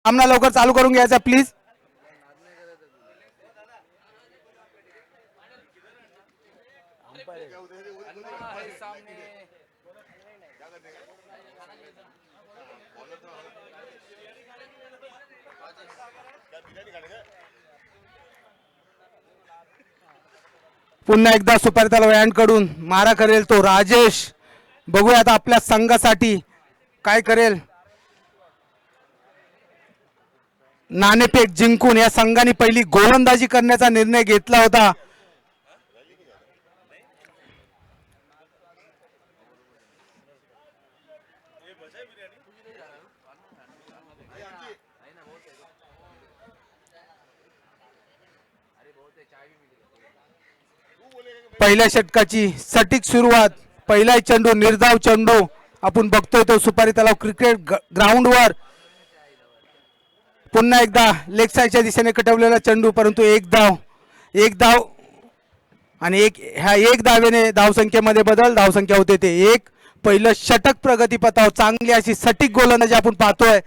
सामना लवकर चालू करून घ्यायचा प्लीज. पुन्हा एकदा सुपारी तलाव कडून मारा करेल तो राजेश. बघूया आता आपल्या संघासाठी काय करेल. नाणेफेक जिंकून या संघाने पहिली गोलंदाजी करण्याचा निर्णय घेतला होता. पहिल्या षटकाची सटीक सुरुवात. पहिला चेंडू निर्धाव चेंडू आपण बघतोय तो सुपारी तलाव क्रिकेट ग्राउंडवर. पुन्हा एकदा लेग साईडच्या दिशेने कटवलेला चेंडू, परंतु एक धाव आणि एक धावेने धावसंख्येमध्ये बदल. धावसंख्या होते ते एक. पहिलं षटक प्रगतीपथावर चांगली अशी सटीक गोलंदाजी आपण पाहतोय.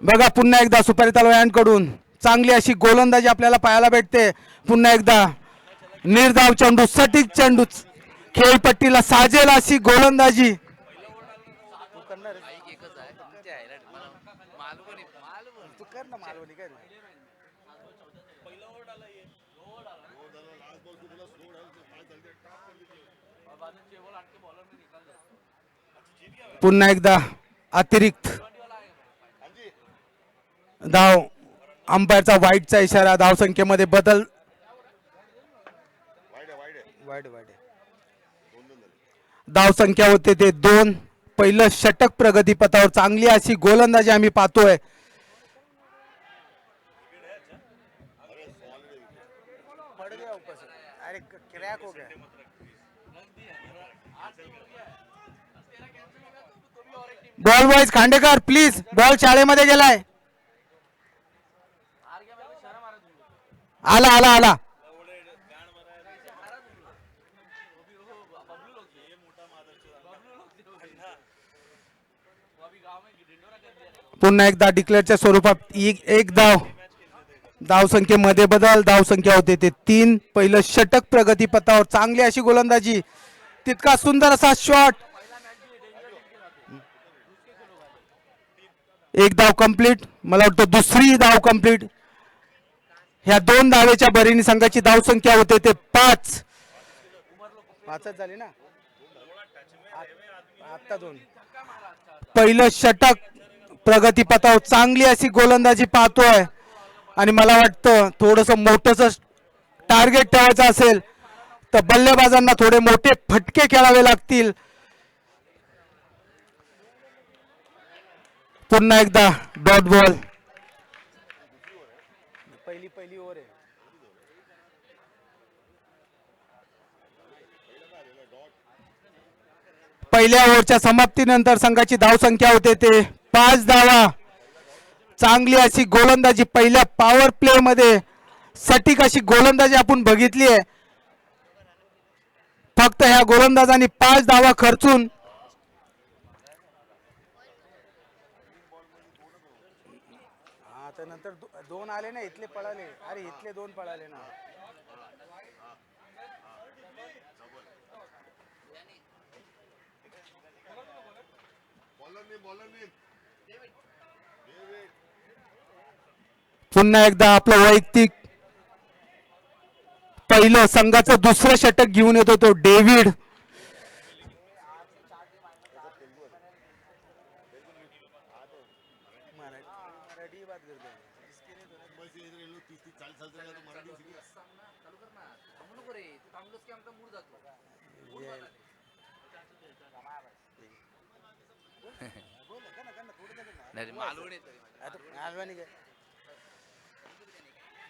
बघा पुन्हा एकदा सुपारी तलाव कडून चांगली अशी गोलंदाजी आपल्याला पाहायला भेटते. पुन्हा एकदा निर्धाव चेंडू, सटीक चेंडू, खेळपट्टीला साजेल अशी गोलंदाजी. पुन्हा एकदा अतिरिक्त धाव. अंपायरचा वाईटचा इशारा. धावसंख्येमध्ये बदल. धावसंख्या होते ते 2. पहिलं षटक प्रगतीपथावर चांगली अशी गोलंदाजी आम्ही पाहतोय. Ball boys Khandekar please, ball शाळेमध्ये गेलाय. आला आला आला. पुन्हा एकदा डिक्लेअरच्या स्वरूपात एक धाव. धावसंख्येमध्ये बदल. धावसंख्या होते ते 3. पहिलं षटक प्रगतीपथावर चांगली अशी गोलंदाजी. तितका सुंदर असा शॉट. एक धाव कंप्लीट. मला वाटतं दुसरी धाव कंप्लीट. ह्या 2 धावेच्या बरीने संघाची धावसंख्या होते ते 5. 5च झाली ना आता 2. पहिलं षटक प्रगतीपथावर चांगली अशी गोलंदाजी पाहतोय. आणि मला वाटतं थोडंसं मोठंच टार्गेट ठेवायचं असेल तर बल्लेबाजांना थोडे मोठे फटके खेळावे लागतील. पुन्हा एकदा डॉट बॉल. पहिली ओव्हर आहे. पहिल्या ओव्हरच्या समाप्तीनंतर संघाची धावसंख्या होते ते 5 धावा. चांगली अशी गोलंदाजी पहिल्या पॉवर प्ले मध्ये सटीक अशी गोलंदाजी आपण बघितली आहे. फक्त ह्या गोलंदाजांनी 5 धावा खर्चून नंतर 2 आले ना, इथले पळाले. अरे इथले 2 पळाले ना. पुन्हा एकदा आपलं वैयक्तिक पहिलं संघाचं दुसरं षटक घेऊन येतो तो डेव्हिड.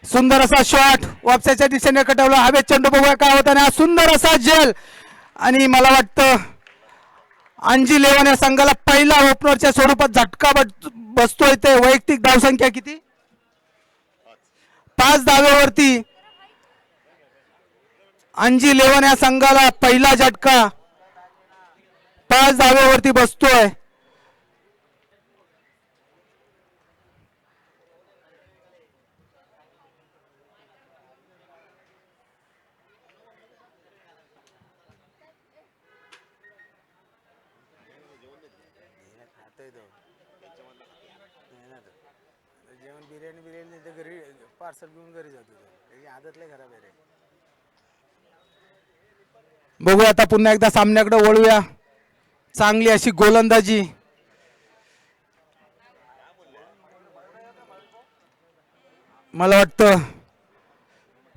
सुंदर असा शॉट वापसाच्या दिशेने कटवला. हवेत चेंडू बघूया काय होता. आणि सुंदर असा जेल. आणि मला वाटतं अंजी लेवन या संघाला पहिला ओपनरच्या स्वरूपात झटका बसतोय. ते वैयक्तिक धावसंख्या किती 5 धावेवरती अंजी लेवन या संघाला पहिला झटका 5 धावेवरती बसतोय. जेवण बिर्याणी घरी पार्सल घेऊन घरी जातो. त्याची आदत लय खराब आहे रे. बघूया आता पुन्हा एकदा सामन्याकडे वळूया. चांगली अशी गोलंदाजी मला वाटतं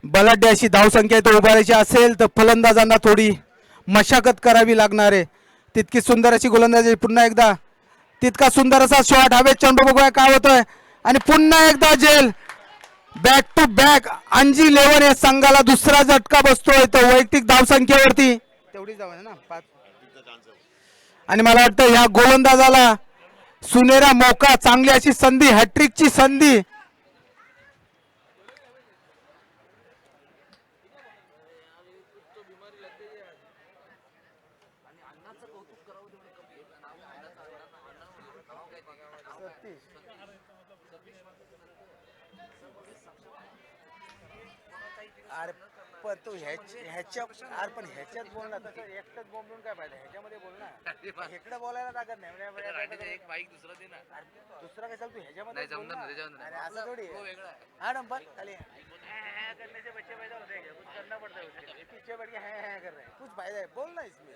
बलाढ्य अशी धावसंख्या इथं उभारायची असेल तर फलंदाजांना थोडी मशागत करावी लागणार आहे. तितकी सुंदर अशी गोलंदाजी पुन्हा एकदा तितका सुंदर असा शॉट हवेत चेंडू बघूया काय होतोय आणि पुन्हा एकदा जेल बॅक टू बॅक अंजी लेवन या संघाला दुसरा झटका बसतोय तो वैयक्तिक धावसंख्येवरती तेवढीच जाऊ ना 5. आणि मला वाटतं ह्या गोलंदाजाला सुनेरा मौका चांगली अशी संधी हॅट्रिकची संधी अरे पण तू ह्याच्यात बोल ना. तसं एकटंच बोलून काय फायदा. ह्याच्यामध्ये बोल ना. इकडे बोलायला ताकद नाही. एक माईक दुसरा दे ना. दुसरा कशाला तू ह्याच्यामध्ये बोल ना. त्याच्यामध्ये अरे असं थोडी हा नंबर खाली करने से बच्चे पैदा होते हैं. कुछ करना पड़ता है उसके लिए. पीछे बैठ के है कर रहे हैं. कुछ फायदा है बोल ना इसमें.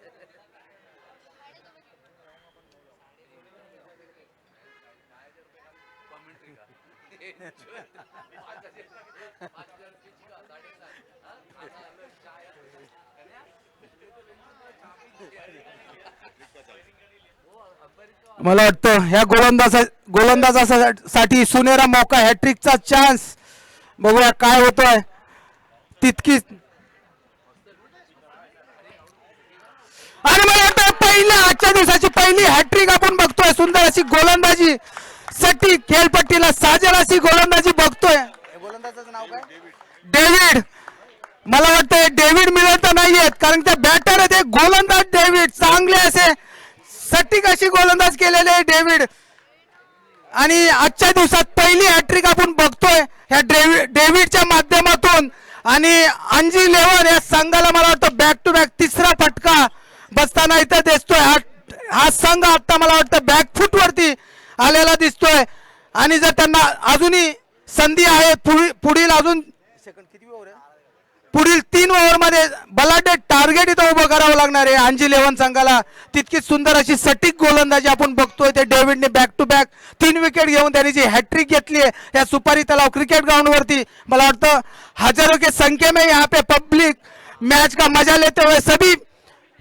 मला वाटतं ह्या गोलंदाजासाठी सुनेरा मौका हॅट्रिकचा चान्स बघूया काय होतोय. तितकीच आणि मला वाटतं पहिल्या आजच्या दिवसाची पहिली हॅट्रिक आपण बघतोय. सुंदर अशी गोलंदाजी साठी खेळपट्टीला साजेल अशी गोलंदाजी बघतोय. गोलंदाजाचं नाव काय. डेव्हिड मला वाटतं डेव्हिड मिळत नाहीयेत कारण ते बॅटर आहेत. एक गोलंदाज डेव्हिड चांगले असे सटीक अशी गोलंदाज केलेले डेव्हिड आणि आजच्या दिवसात पहिली हॅट्रिक आपण बघतोय ह्या डेव्हिडच्या माध्यमातून. आणि अंजी लेवन या संघाला मला वाटतं बॅक टू बॅक तिसरा फटका बसताना इथं दिसतोय. हा संघ आता मला वाटतं बॅकफूट वरती आलेला दिसतोय आणि जर त्यांना अजूनही संधी आहे पुढील अजून सेकंड किती ओव्हर आहे. पुढील 3 ओव्हरमध्ये बलाढ्य टार्गेट इथं उभं करावं लागणार आहे अंजी लेवन संघाला. तितकीच सुंदर अशी सटीक गोलंदाजी आपण बघतोय. ते डेव्हिडने बॅक टू बॅक 3 विकेट घेऊन त्यांनी जी हॅट्रिक घेतली आहे या सुपारी तलाव क्रिकेट ग्राउंड वरती. मला वाटतं हजारों के संख्या में यहाँ पे पब्लिक मैच का मजा लेते हुए सभी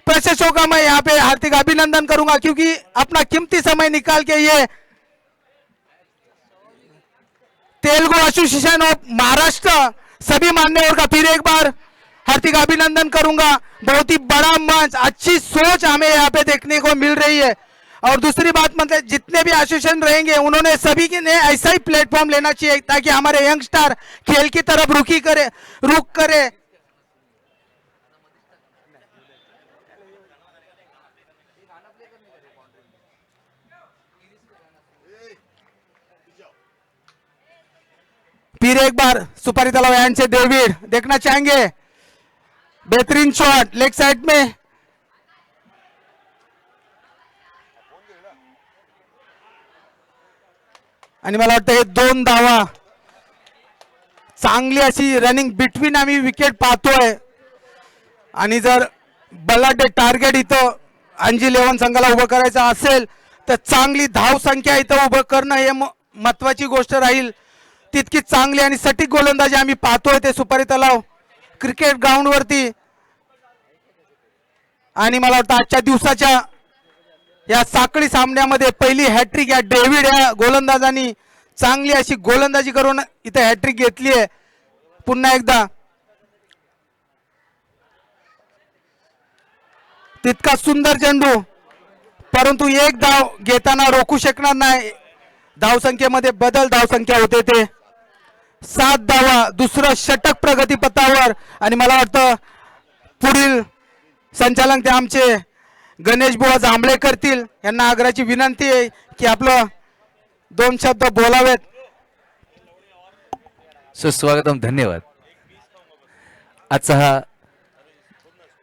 प्रशंसकों का मैं यहाँ पे हार्दिक अभिनंदन करूंगा क्योंकि अपना कीमती समय निकाल के ये तेलुगु एसोसिएशन ऑफ महाराष्ट्र सभी मान्यवर का फिर एक बार हार्दिक अभिनंदन करूंगा. बहुत ही बड़ा मंच अच्छी सोच हमें यहाँ पे देखने को मिल रही है. और दूसरी बात मतलब जितने भी एसोसिएशन रहेंगे उन्होंने सभी के ने ऐसा ही प्लेटफॉर्म लेना चाहिए ताकि हमारे यंगस्टर खेल की तरफ रुख करे. फिर एक बार सुपारी तलाव यांचे डेविड देखना चाहेंगे. बेहतरीन शॉट लेग साइड में आणि मला वाटतं हे 2 धावा चांगली अशी रनिंग बिटवीन आम्ही विकेट पाहतोय. आणि जर बलाढ्य टार्गेट इथं अंजी लेवन संघाला उभं करायचं असेल तर चांगली धाव संख्या इथं उभं करणं हे महत्वाची गोष्ट राहील. तितकी चांगली आणि सटीक गोलंदाजी आम्ही पाहतोय ते सुपारी तलाव क्रिकेट ग्राउंड वरती. आणि मला वाटतं आजच्या दिवसाच्या या साखळी सामन्यामध्ये पहिली हॅट्रिक या डेव्हिड या गोलंदाजांनी चांगली अशी गोलंदाजी करून इथे हॅट्रिक घेतली आहे. पुन्हा एकदा तितका सुंदर चेंडू परंतु एक धाव घेताना रोखू शकणार नाही. धावसंख्येमध्ये बदल धावसंख्या होते ते 7 धावा, दुसरं षटक प्रगतीपथावर. आणि मला वाटतं पुढील संचालन ते आमचे गणेश बुवा जांभळे करतील. यांना आग्रहाची विनंती आहे की आपलं 2 शब्द बोलावेत. सुस्वागतम, धन्यवाद. आजचा हा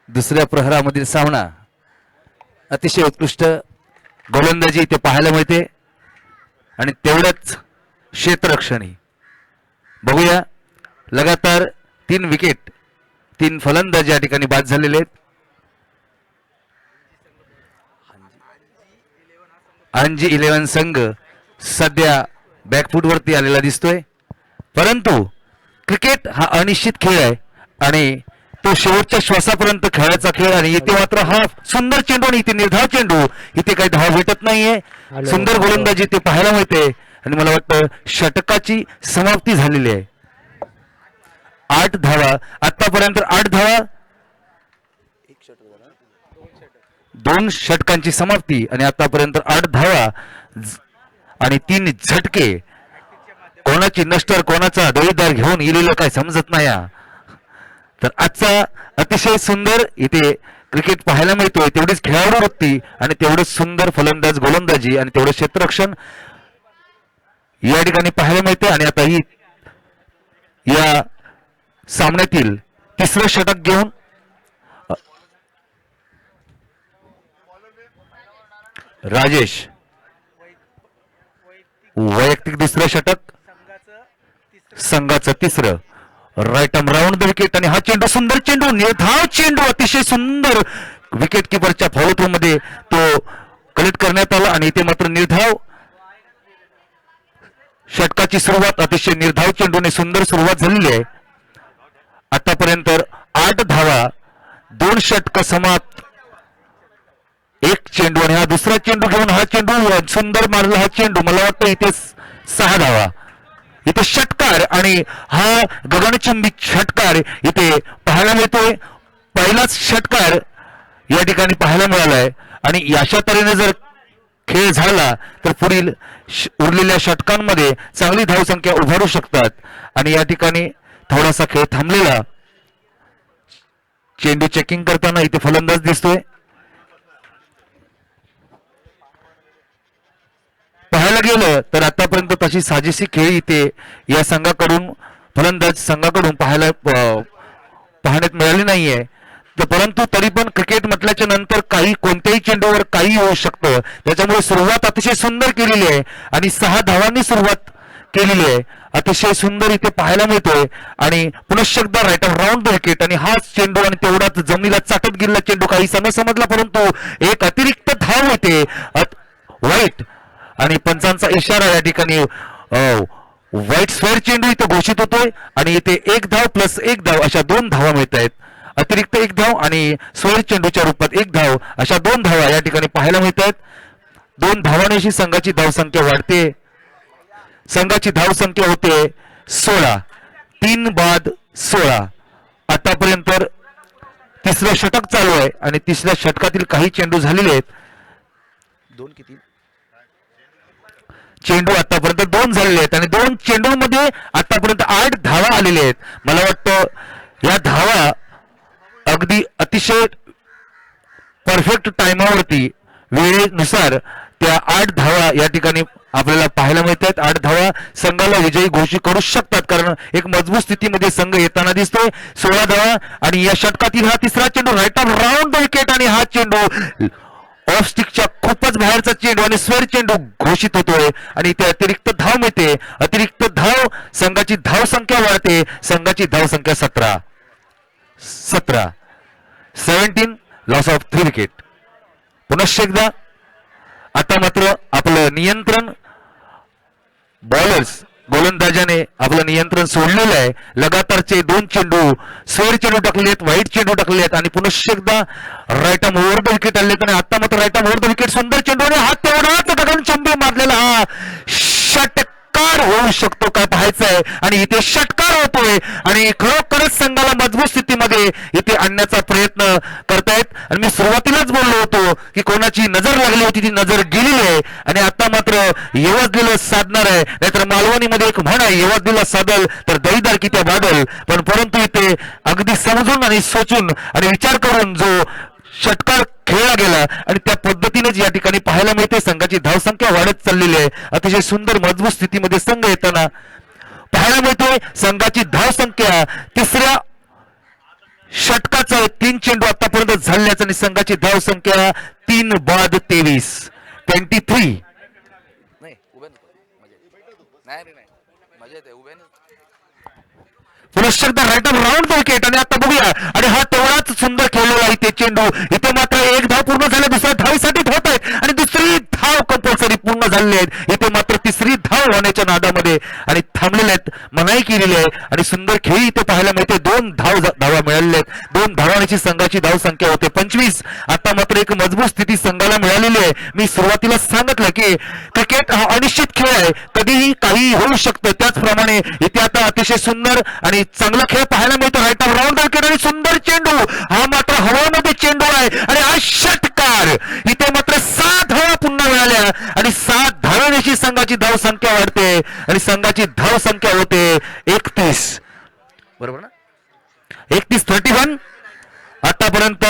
दुसऱ्या प्रहरामधील सामना अतिशय उत्कृष्ट गोलंदाजी इथे पाहायला मिळते आणि तेवढंच क्षेत्ररक्षणही. बघूया, लगातार 3 विकेट, 3 फलंदाज या ठिकाणी बाद झालेले आहेत. अंजी 11 संघ सध्या बॅकफूटवरती आलेला दिसतोय, परंतु क्रिकेट हा अनिश्चित खेळ आहे आणि तो शेवटच्या श्वासापर्यंत खेळायचा खेळ. आणि इथे मात्र हा सुंदर चेंडू आणि इथे निर्धाव चेंडू, इथे काही धाव भेटत नाहीये. सुंदर गोलंदाजी इथे पाहायला मिळते आणि मला वाटतं षटकाची समाप्ती झालेली आहे. 8 धावा आतापर्यंत, 8 धावा, 2 षटकांची समाप्ती आणि आतापर्यंत 8 धावा आणि 3 झटके. कोणाची नष्टर, कोणाचा डोईदार घेऊन गेलेलं काय समजत नाही. तर आजचा अतिशय सुंदर इथे क्रिकेट पाहायला मिळतोय. तेवढीच खेळाडू वृत्ती आणि तेवढंच सुंदर फलंदाज गोलंदाजी आणि तेवढं क्षेत्ररक्षण या ठिकाणी पाहायला मिळते. आणि आता ही या सामन्यातील 3रं षटक घेऊन राजेश वैयक्तिक 2रं षटक, संघाचं 3रं. Right arm round the wicket आणि हा चेंडू, सुंदर चेंडू, निर्धाव चेंडू, अतिशय सुंदर विकेट किपरच्या फॉलो थ्रू मध्ये तो कलेक्ट करण्यात आला. आणि इथे मात्र निर्धाव षटकाची सुरुवात अतिशय निर्धाव चेंडूने सुंदर सुरुवात झालेली आहे. आतापर्यंत 8 धावा, 2 षटक समाप्त, 1 चेंडू आणि हा 2रा चेंडू घेऊन हा चेंडू सुंदर मारला. हा चेंडू, मला वाटतं इथे 6 धावा, इथे षटकार आणि हा गगनचुंबी षटकार इथे पाहायला मिळतोय. पहिलाच षटकार या ठिकाणी पाहायला मिळालाय आणि अशा तऱ्हेने जर खेळ झाला तर पुढील उरलेल्या षटकांमध्ये चांगली धावसंख्या उभारू शकतात. आणि या ठिकाणी थोडासा खेळ थांबलेला, चेंडू चेकिंग करताना इथे फलंदाज दिसतोय. पाहायला गेलं तर आतापर्यंत तशी साजेशी खेळ इथे या संघाकडून, फलंदाज संघाकडून पाहण्यात मिळाली नाहीये. तर परंतु तरी पण क्रिकेट म्हटल्याच्या नंतर काही कोणत्याही चेंडूवर काही होऊ शकतं. त्याच्यामुळे सुरुवात अतिशय सुंदर केलेली आहे आणि 6 धावांनी सुरुवात केलेली आहे. अतिशय सुंदर इथे पाहायला मिळतोय. आणि पुनश्च एकदा right arm round the wicket आणि हाच चेंडू आणि तेवढाच जमिनीला चाटत गेलेला चेंडू काहीसा न समजला, परंतु एक अतिरिक्त धाव होते वाईट. आणि पंचांचा इशारा या ठिकाणी व्हाईट स्क्वेअर चेंडू इथे घोषित होतोय आणि इथे 1 धाव प्लस 1 धाव अशा 2 धावा मिळत आहेत. अतिरिक्त 1 धाव आणि स्क्वेअर चेंडूच्या रूपात 1 धाव अशा 2 धावा या ठिकाणी पाहायला मिळत आहेत. 2 धावांशी संघाची धावसंख्या वाढते. संघाची धावसंख्या होते 16, 3 बाद 16. आतापर्यंत 3रं षटक चालू आहे आणि 3ऱ्या षटकातील काही चेंडू झालेले आहेत. 2 किती चेंडू आतापर्यंत 2 झालेले आहेत आणि 2 चेंडूमध्ये आतापर्यंत 8 धावा आलेल्या आहेत. मला वाटतं या धावा अगदी अतिशय परफेक्ट टाइमावरती वेळेनुसार त्या 8 धावा या ठिकाणी आपल्याला पाहायला मिळत आहेत. 8 धावा संघाला विजयी घोषित करू शकतात, कारण एक मजबूत स्थितीमध्ये संघ येताना दिसतोय. 16 धावा आणि या षटकातील हा 3रा चेंडू right arm round the wicket आणि हा चेंडू ऑफ स्टिकच्या खूपच बाहेरचा चेंडू आणि स्क्वेअर चेंडू घोषित होतोय आणि ते अतिरिक्त धाव मिळते. अतिरिक्त धाव, संघाची धाव संख्या वाढते. संघाची धाव संख्या 17, 17, लॉस ऑफ 3 विकेट. पुनश्च एकदा आता मात्र आपलं नियंत्रण बॉलर्स गोलंदाजाने आपलं नियंत्रण सोडलेलं आहे. लगातारचे 2 चेंडू, स्क्वेअर चेंडू टाकलेत, व्हाईट चेंडू टाकलेत आणि पुनश्च एकदा right arm over the wicket आले. आणि आता मात्र right arm over the wicket सुंदर चेंडू आणि हा तेवढाच गगनचुंबी मारलेला हा षटकार होऊ शकतो काय पाहायचं आहे. आणि इथे षटकार होतोय आणि खरोखरच संघाला मजबूत स्थितीमध्ये इथे आणण्याचा प्रयत्न करतायत. आणि मी सुरुवातीलाच बोललो होतो की कोणाची नजर लागली होती ती नजर गेलेली आहे. आणि आता मात्र येवाजलेलं साधणार आहे, नाहीतर मालवणीमध्ये एक म्हण आहे, येवाजलेला साधल तर दहीदार की त्या बादल. पण परंतु इथे अगदी समजून आणि सोचून आणि विचार करून जो षटकार खेळला गेला आणि त्या पद्धतीनेच या ठिकाणी पाहायला मिळते. संघाची धावसंख्या वाढत चाललेली आहे. अतिशय सुंदर मजबूत स्थितीमध्ये संघ येताना पाहायला मिळते. संघाची धावसंख्या तिसऱ्या षटकाचं 3 चेंडू आतापर्यंत झाल्याचं आणि संघाची धावसंख्या 3 बाद 23 23. नाही उभे नको नाही रे नाही मजा येते उभे नाही. पुनश्च एकदा राईट राऊंड विकेट आणि आता बघूया. आणि हा तेवढाच सुंदर खेळलेला इथे चेंडू. इथे मात्र एक धाव पूर्ण झाले, दुसऱ्या धावीसाठी धावत आहेत आणि दुसरी धाव कंपल्सरी पूर्ण झालेली आहेत. इथे मात्र तिसरी धाव होण्याच्या नादामध्ये आणि थांबलेले आहेत, मनाई केलेली आहे. आणि सुंदर खेळी इथे पाहायला मिळते. 2 धावा मिळालेल्या आहेत. 2 धावांची संघाची धावसंख्या होते 25. आता मात्र एक मजबूत स्थिती संघाला मिळालेली आहे. मी सुरुवातीला सांगितलं की क्रिकेट हा अनिश्चित खेळ आहे, कधीही काही होऊ शकतं. त्याचप्रमाणे इथे आता अतिशय सुंदर आणि चांगला खेळ पाहायला मिळतो. राईट राऊंड विकेट आणि सुंदर चेंडू. हा मात्र हवामध्ये चेंडू आहे आणि हा षटकार. इथे मात्र 7 धावा पुन्हा मिळाल्या आणि 7 धावांची संघाची धावसंख्या वाढते आणि संघाची धावसंख्या होते 31. बरोबर ना, 31 आतापर्यंत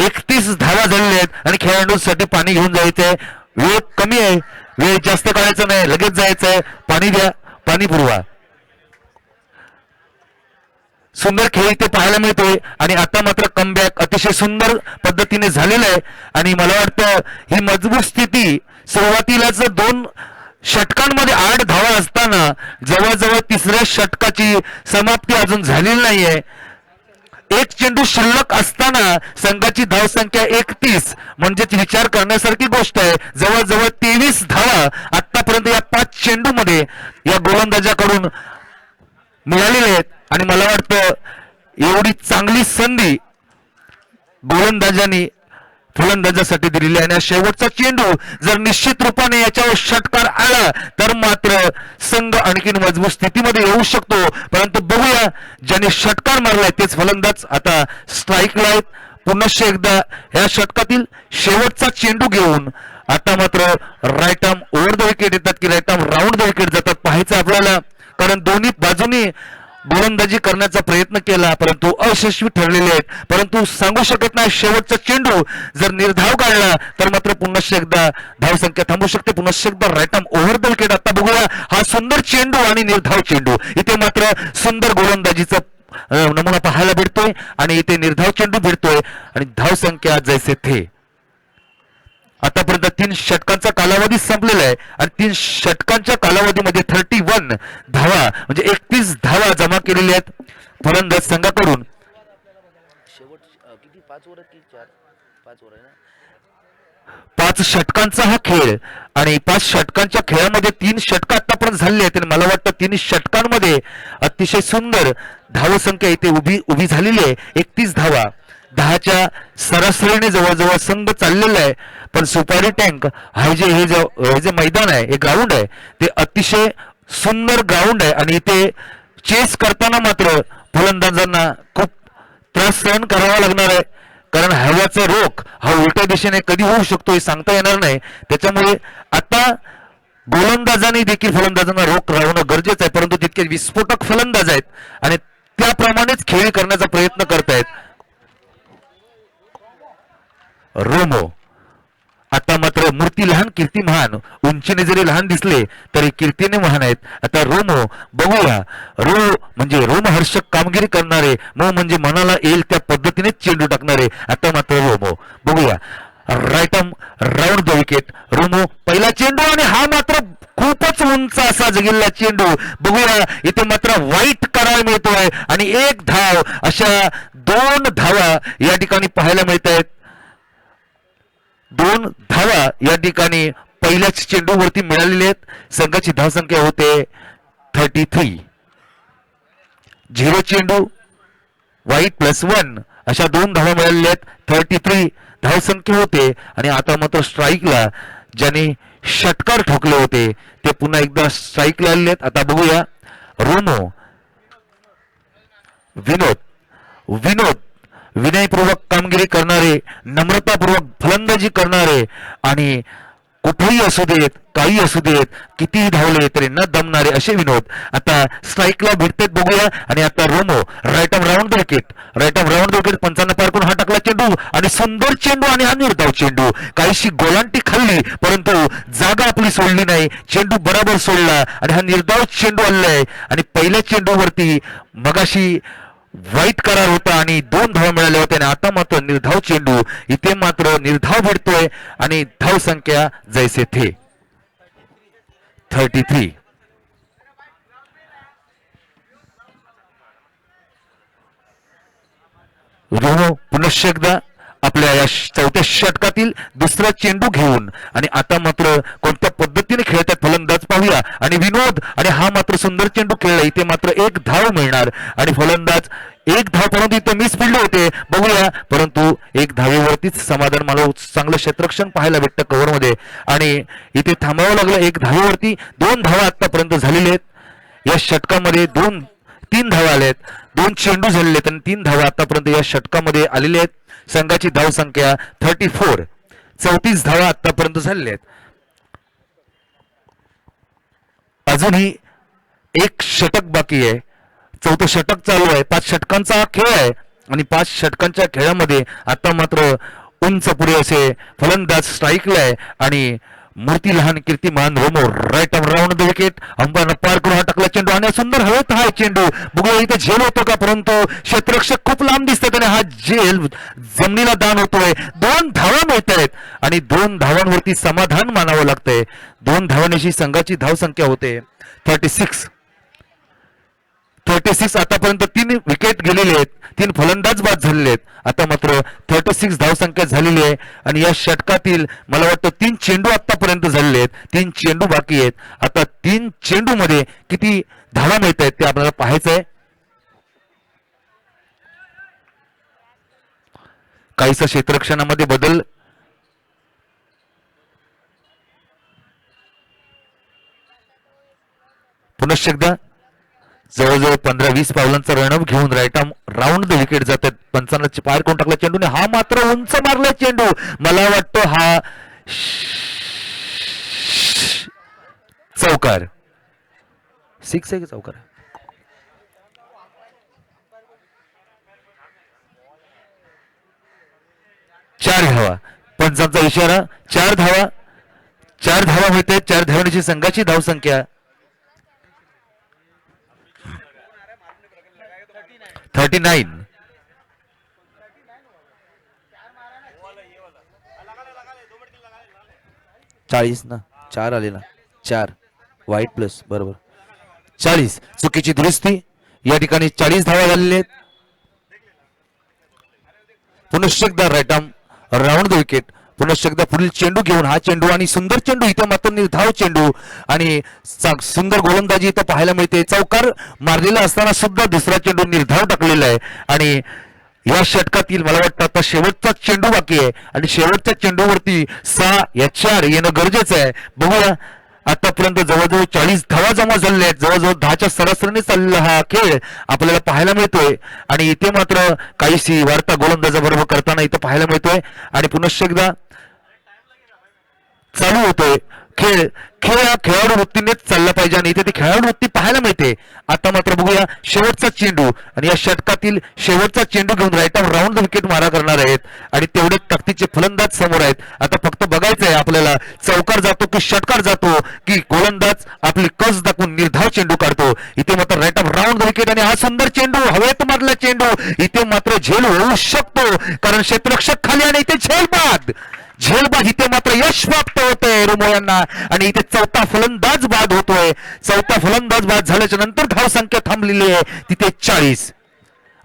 31 धावा झालेल्या आहेत. आणि खेळाडूंसाठी पाणी घेऊन जायचंय. वेळ कमी आहे, वेळ जास्त काढायचा नाही, लगेच जायचंय. पाणी द्या, पाणी पुरवा. सुंदर खेळ इथे पाहायला मिळतोय आणि आता मात्र कमबॅक अतिशय सुंदर पद्धतीने झालेलं आहे. आणि मला वाटतं ही मजबूत स्थिती सुरुवातीलाच 2 षटकांमध्ये 8 धावा असताना जवळजवळ तिसऱ्या षटकाची समाप्ती अजून झालेली नाहीये. एक चेंडू शिल्लक असताना संघाची धावसंख्या 31 म्हणजेच विचार करण्यासारखी गोष्ट आहे. जवळजवळ 23 धावा आतापर्यंत या 5 चेंडूमध्ये या गोलंदाजाकडून मिळालेले आहेत. आणि मला वाटतं एवढी चांगली संधी गोलंदाजांनी फलंदाजासाठी दिलेली आहे. आणि शेवटचा चेंडू जर निश्चित रूपाने याच्यावर षटकार आला तर मात्र संघ आणखीन मजबूत स्थितीमध्ये येऊ शकतो. परंतु बघूया, ज्याने षटकार मारलाय तेच फलंदाज आता स्ट्राईकला आहेत. पुनश्च एकदा या षटकातील शेवटचा चेंडू घेऊन आता मात्र right arm over the wicket येतात की right arm round the wicket जातात पाहायचं आपल्याला. कारण दोन्ही बाजूनी गोलंदाजी करण्याचा प्रयत्न केला परंतु अयशस्वी ठरलेले आहेत. परंतु सांगू शकत नाही, शेवटचा चेंडू जर निर्धाव काढला तर मात्र पुनश्च एकदा धावसंख्या थांबू शकते. पुनश्च एकदा right arm over the wicket. आता बघूया हा सुंदर चेंडू आणि निर्धाव चेंडू. इथे मात्र सुंदर गोलंदाजीचा नमुना पाहायला भेटतोय आणि इथे निर्धाव चेंडू भेटतोय आणि धावसंख्या जैसे थे. आतापर्यंत 3 षटकांचा कालावधी संपलेला आहे आणि 3 षटकांच्या कालावधीमध्ये 31 धावा म्हणजे 31 धावा जमा केलेल्या आहेत फलंदाज संघाकडून. शेवट किती 5 ओव्हर की 5 ओव्हर आहे ना. 5 षटकांचा हा खेळ आणि 5 षटकांच्या खेळामध्ये 3 षटक आतापर्यंत झालेले आहेत. आणि मला वाटतं 3 षटकांमध्ये अतिशय सुंदर धावसंख्या इथे उभी झालेली आहे. 31 धावा 10च्या सरासरीने जवळजवळ संघ चाललेला आहे. पण सुपारी टँक हे जे मैदान आहे, हे ग्राउंड आहे, ते अतिशय सुंदर ग्राउंड आहे. आणि इथे चेस करताना मात्र फलंदाजांना खूप त्रास सहन करावा लागणार आहे. कारण हव्याचा रोख हा उलट्या दिशेने कधी होऊ शकतो हे सांगता येणार नाही. त्याच्यामुळे आता गोलंदाजांनी देखील फलंदाजांना रोख राहणं गरजेचं आहे. परंतु तितके विस्फोटक फलंदाज आहेत आणि त्याप्रमाणेच खेळी करण्याचा प्रयत्न करतायत. रोमो आता मात्र मूर्ती लहान कीर्ती महान. उंचीने जरी लहान दिसले तरी कीर्तीने महान आहेत. आता रोमो बघूया. रो म्हणजे रोमहर्षक कामगिरी करणारे, मो म्हणजे मनाला येईल त्या पद्धतीने चेंडू टाकणारे. आता मात्र रोमो बघूया. Right arm round the wicket. रोमो पहिला चेंडू आणि हा मात्र खूपच उंच असा जगिल्ला चेंडू. बघूया इथे मात्र वाईट करायला मिळतोय आणि 1 धाव अशा 2 धावा या ठिकाणी पाहायला मिळत आहेत. 2 धावा या ठिकाणी पहिल्याच चेंडूवरती मिळालेल्या आहेत. संघाची धावसंख्या होते 33. 0 चेंडू वाईट +1 अशा 2 धावा मिळालेल्या आहेत. 33 धावसंख्या होते. आणि आता मात्र स्ट्राईकला ज्याने षटकार ठोकले होते ते पुन्हा एकदा स्ट्राईकला आलेले आहेत. आता बघूया रोमो, विनोद विनयपूर्वक कामगिरी करणारे, नम्रतापूर्वक फलंदाजी करणारे आणि कुठेही असू देत, काही असू देत, कितीही धावले तरी न दमणारे असे विनोद आता स्ट्राईकला भिडतेत. बघूया. आणि आता रोमो right off round the wicket, पंचांना पार करून हा टाकला चेंडू आणि सुंदर चेंडू आणि हा निर्धाव चेंडू. काहीशी गोलांटी खाल्ली परंतु जागा आपली सोडली नाही, चेंडू बरोबर सोडला आणि हा निर्धाव चेंडू आलाय. आणि पहिल्या चेंडूवरती मगाशी वाईट करार होता आणि 2 धावा मिळाल्या होत्या आणि आता मात्र निर्धाव चेंडू. इथे मात्र निर्धाव भेटतोय आणि धाव संख्या जैसे थे 33. रोमो पुनश्च एकदा आपल्या या चौथ्या षटकातील दुसरा चेंडू घेऊन आणि आता मात्र कोणत्या पद्धतीने खेळतात फलंदाज पाहूया. आणि विनोद आणि हा मात्र सुंदर चेंडू खेळला. इथे मात्र 1 धाव मिळणार आणि फलंदाज 1 धाव परंतु इथे मिस फिल्ड होते. बघूया. परंतु 1 धावेवरतीच समाधान. मला चांगलं क्षेत्ररक्षण पाहायला भेटतं कव्हर मध्ये आणि इथे थांबावं लागलं 1 धावेवरती. 2 धावा आतापर्यंत झालेल्या आहेत. या षटकामध्ये 3 धावा आल्या आहेत. 2 चेंडू झालेले आहेत आणि 3 धावा आतापर्यंत या षटकामध्ये आलेल्या आहेत. संघाची धाव संख्या 34. 34 धावा आतापर्यंत झालेल्या आहेत. अजूनही 1 षटक बाकी आहे. 4थं षटक चालू आहे. 5 षटकांचा हा खेळ आहे आणि 5 षटकांच्या खेळामध्ये आता मात्र उंच पुढे असे फलंदाज स्ट्राईकला आहे आणि मूर्ती लहान कीर्तिमान रोमो right off round the wicket, अंपायरनं पार करून हा टाकला चेंडू आणि सुंदर हवेत हा चेंडू. बघूया इथे झेल होतो का, परंतु क्षेत्ररक्षक खूप लांब दिसतात आणि हा झेल जमिनीला दान होतोय. 2 धावा मिळत आहेत आणि 2 धावांवरती समाधान मानावं लागतंय. 2 धावांशी संघाची धाव संख्या होते 36. आतापर्यंत 3 विकेट गेलेले आहेत, 3 फलंदाज बाद झालेले आहेत. आता मात्र 36 धावसंख्या झालेली आहे आणि या षटकातील मला वाटतं 3 चेंडू आतापर्यंत झालेले आहेत. 3 चेंडू बाकी आहेत. आता 3 चेंडू मध्ये किती धावा मिळत आहेत ते आपल्याला पाहायचं आहे. काहीसा क्षेत्ररक्षणामध्ये बदल पुनश्च एकदा जवळजवळ 15-20 पावलांचा रनअप घेऊन right arm round the wicket जातात. पंचांना पार करून टाकला चेंडूने. हा मात्र उंच मारला चेंडू. मला वाटतं हा चौकार 6 आहे की चौकार? 4 धावा. पंचांचा इशारा. 4 धावा. 4 धावा मिळते. 4 धावांची संघाची धावसंख्या 39. 40 ना, 4 आले ना, 4 वाईट प्लस बरोबर 40. चुकीची दुरुस्ती. या ठिकाणी 40 धावा झालेल्या आहेत. पुनश्च एकदा right arm round the wicket. पुनश्च एकदा पुढील चेंडू घेऊन हा चेंडू आणि सुंदर चेंडू. इथं मात्र निर्धाव चेंडू आणि सुंदर गोलंदाजी इथं पाहायला मिळते. चौकार मारलेला असताना सुद्धा दुसरा चेंडू निर्धाव टाकलेला आहे आणि या षटकातील मला वाटतं आता शेवटचा चेंडू बाकी आहे आणि शेवटच्या चेंडूवरती 6 या 4 येणं गरजेचं आहे. बघूया. आतापर्यंत जवळजवळ 40 धावा जमा झालेल्या आहेत. जवळजवळ 10च्या सरासरीने चाललेला हा खेळ आपल्याला पाहायला मिळतोय आणि इथे मात्र काहीशी वार्ता गोलंदाजाबरोबर करताना इथं पाहायला मिळतोय आणि पुनश्च एकदा चालू होतोय खेळ. खेळ हा खेळाडू वृत्तीनेच चालला पाहिजे आणि इथे ती खेळाडू वृत्ती पाहायला मिळते. आता मात्र बघूया शेवटचा चेंडू आणि या षटकातील शेवटचा चेंडू घेऊन right off round the wicket मारा करणार आहेत आणि तेवढे ताकदीचे फलंदाज समोर आहेत. आता फक्त बघायचं आहे आपल्याला चौकार जातो की षटकार जातो की गोलंदाज आपली कस दाखवून निर्धाव चेंडू काढतो. इथे मात्र right off round the wicket आणि हा सुंदर चेंडू हवेत मारला चेंडू. इथे मात्र झेल होऊ शकतो कारण क्षेत्ररक्षक खाली आणि इथे झेलबाद इथे मात्र यश प्राप्त होतंय रोमो यांना आणि इथे 4था फलंदाज बाद होतोय. 4था फलंदाज बाद झाल्याच्या नंतर धावसंख्या थांबलेली आहे तिथे 40.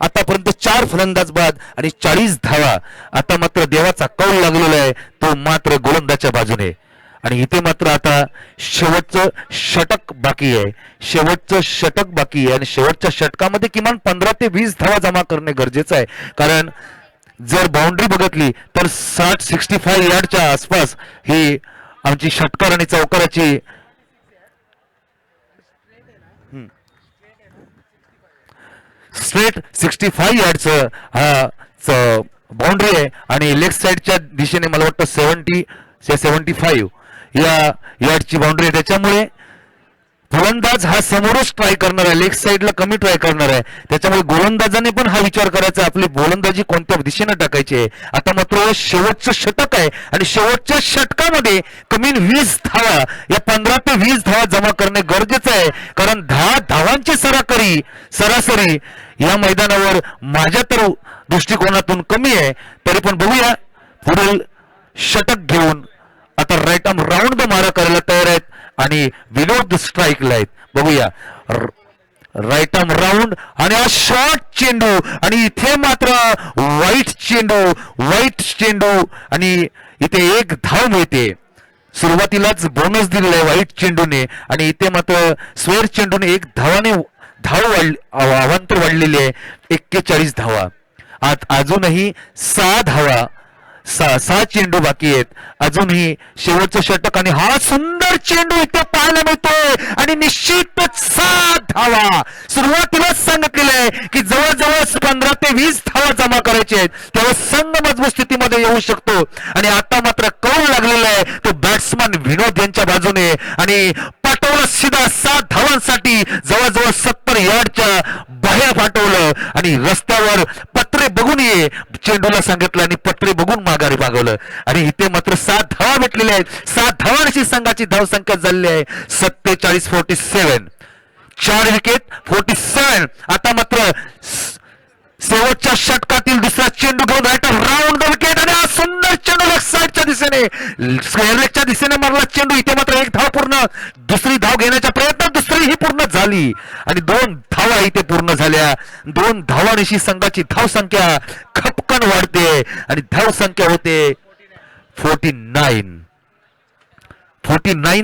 आतापर्यंत 4 फलंदाज बाद आणि 40 धावा. आता मात्र देवाचा कौल लागलेला आहे तो मात्र गोलंदाजच्या बाजूने आणि इथे मात्र आता शेवटचं षटक बाकी आहे. शेवटचं षटक बाकी आहे आणि शेवटच्या षटकामध्ये किमान 15 ते 20 धावा जमा करणे गरजेचं आहे कारण जर बाउंड्री बघितली तर 60-65 यार्डच्या आसपास ही आमची षटकार आणि चौकाराची स्ट्रेट 65 यार्डचं हा बाउंड्री आहे आणि लेग साईडच्या दिशेने मला वाटतं 70 ते 75 या यार्डची बाउंड्री आहे. त्याच्यामुळे फलंदाज हा समोरच ट्राय करणार आहे, लेग साईडला कमी ट्राय करणार आहे. त्याच्यामुळे गोलंदाजाने पण हा विचार करायचा आपली गोलंदाजी कोणत्या दिशेने टाकायची आहे. आता मात्र शेवटचं षटक आहे आणि शेवटच्या षटकामध्ये कमी 20 धावा, या 15 ते 20 धावा जमा करणे गरजेचं आहे. कारण 10 धावांची सरासरी या मैदानावर माझ्या तर दृष्टिकोनातून कमी आहे. तरी पण बघूया, पुढील षटक घेऊन आता राईट आर्म राऊंड द मारा करायला तयार आहेत आणि विनोद स्ट्राईकला आहेत. बघूया राईट आर्म राऊंड आणि हा शॉर्ट चेंडू आणि इथे मात्र वाईट चेंडू आणि इथे एक धाव मिळते. सुरुवातीलाच बोनस दिलेला आहे वाईट चेंडूने आणि इथे मात्र स्वेर चेंडूने एक अवांतर वाढलेली आहे. 41 धावा. अजूनही 6 धावा, 6 चेंडू बाकी आहेत. अजूनही शेवटचं षटक आणि हा सुंदर चेंडू इथे पाहायला मिळतोय आणि निश्चितच 7 धावा. सुरुवातीलाच सांगितलेलं आहे की जवळजवळ 15 ते 20 धावा जमा करायचे आहेत, तेव्हा संघ मजबूत स्थितीमध्ये येऊ शकतो. आणि आता मात्र कौल लागलेला आहे तो बॅट्समन विनोद यांच्या बाजूने आणि पाठवलं सीधा 7 धावांसाठी. जवळजवळ 70 यार्डच्या बाहेर पाठवलं आणि रस्त्यावर पत्रे बघून ये चेंडूला सांगितलं आणि पत्रे बघून माघारी मागवलं आणि इथे मात्र 7 धावा भेटलेल्या आहेत. 7 धावांची संघाची धावसंख्या झालेली आहे 47-47. 4 विकेट 47. आता मात्र शेवटच्या षटकातील दुसरा चेंडू घेऊन राईट राऊंड विकेट आणि हा सुंदर चेंडू लेफ्ट साईडच्या दिशेने स्क्वेअरलेगच्या दिशेने मारला चेंडू. इथे मात्र एक धाव पूर्ण, दुसरी धाव घेण्याच्या प्रयत्नात दुसरीही पूर्ण झाली आणि 2 धावा इथे पूर्ण झाल्या. 2 धावांशी संघाची धावसंख्या खपकन वाढते आणि धावसंख्या होते 49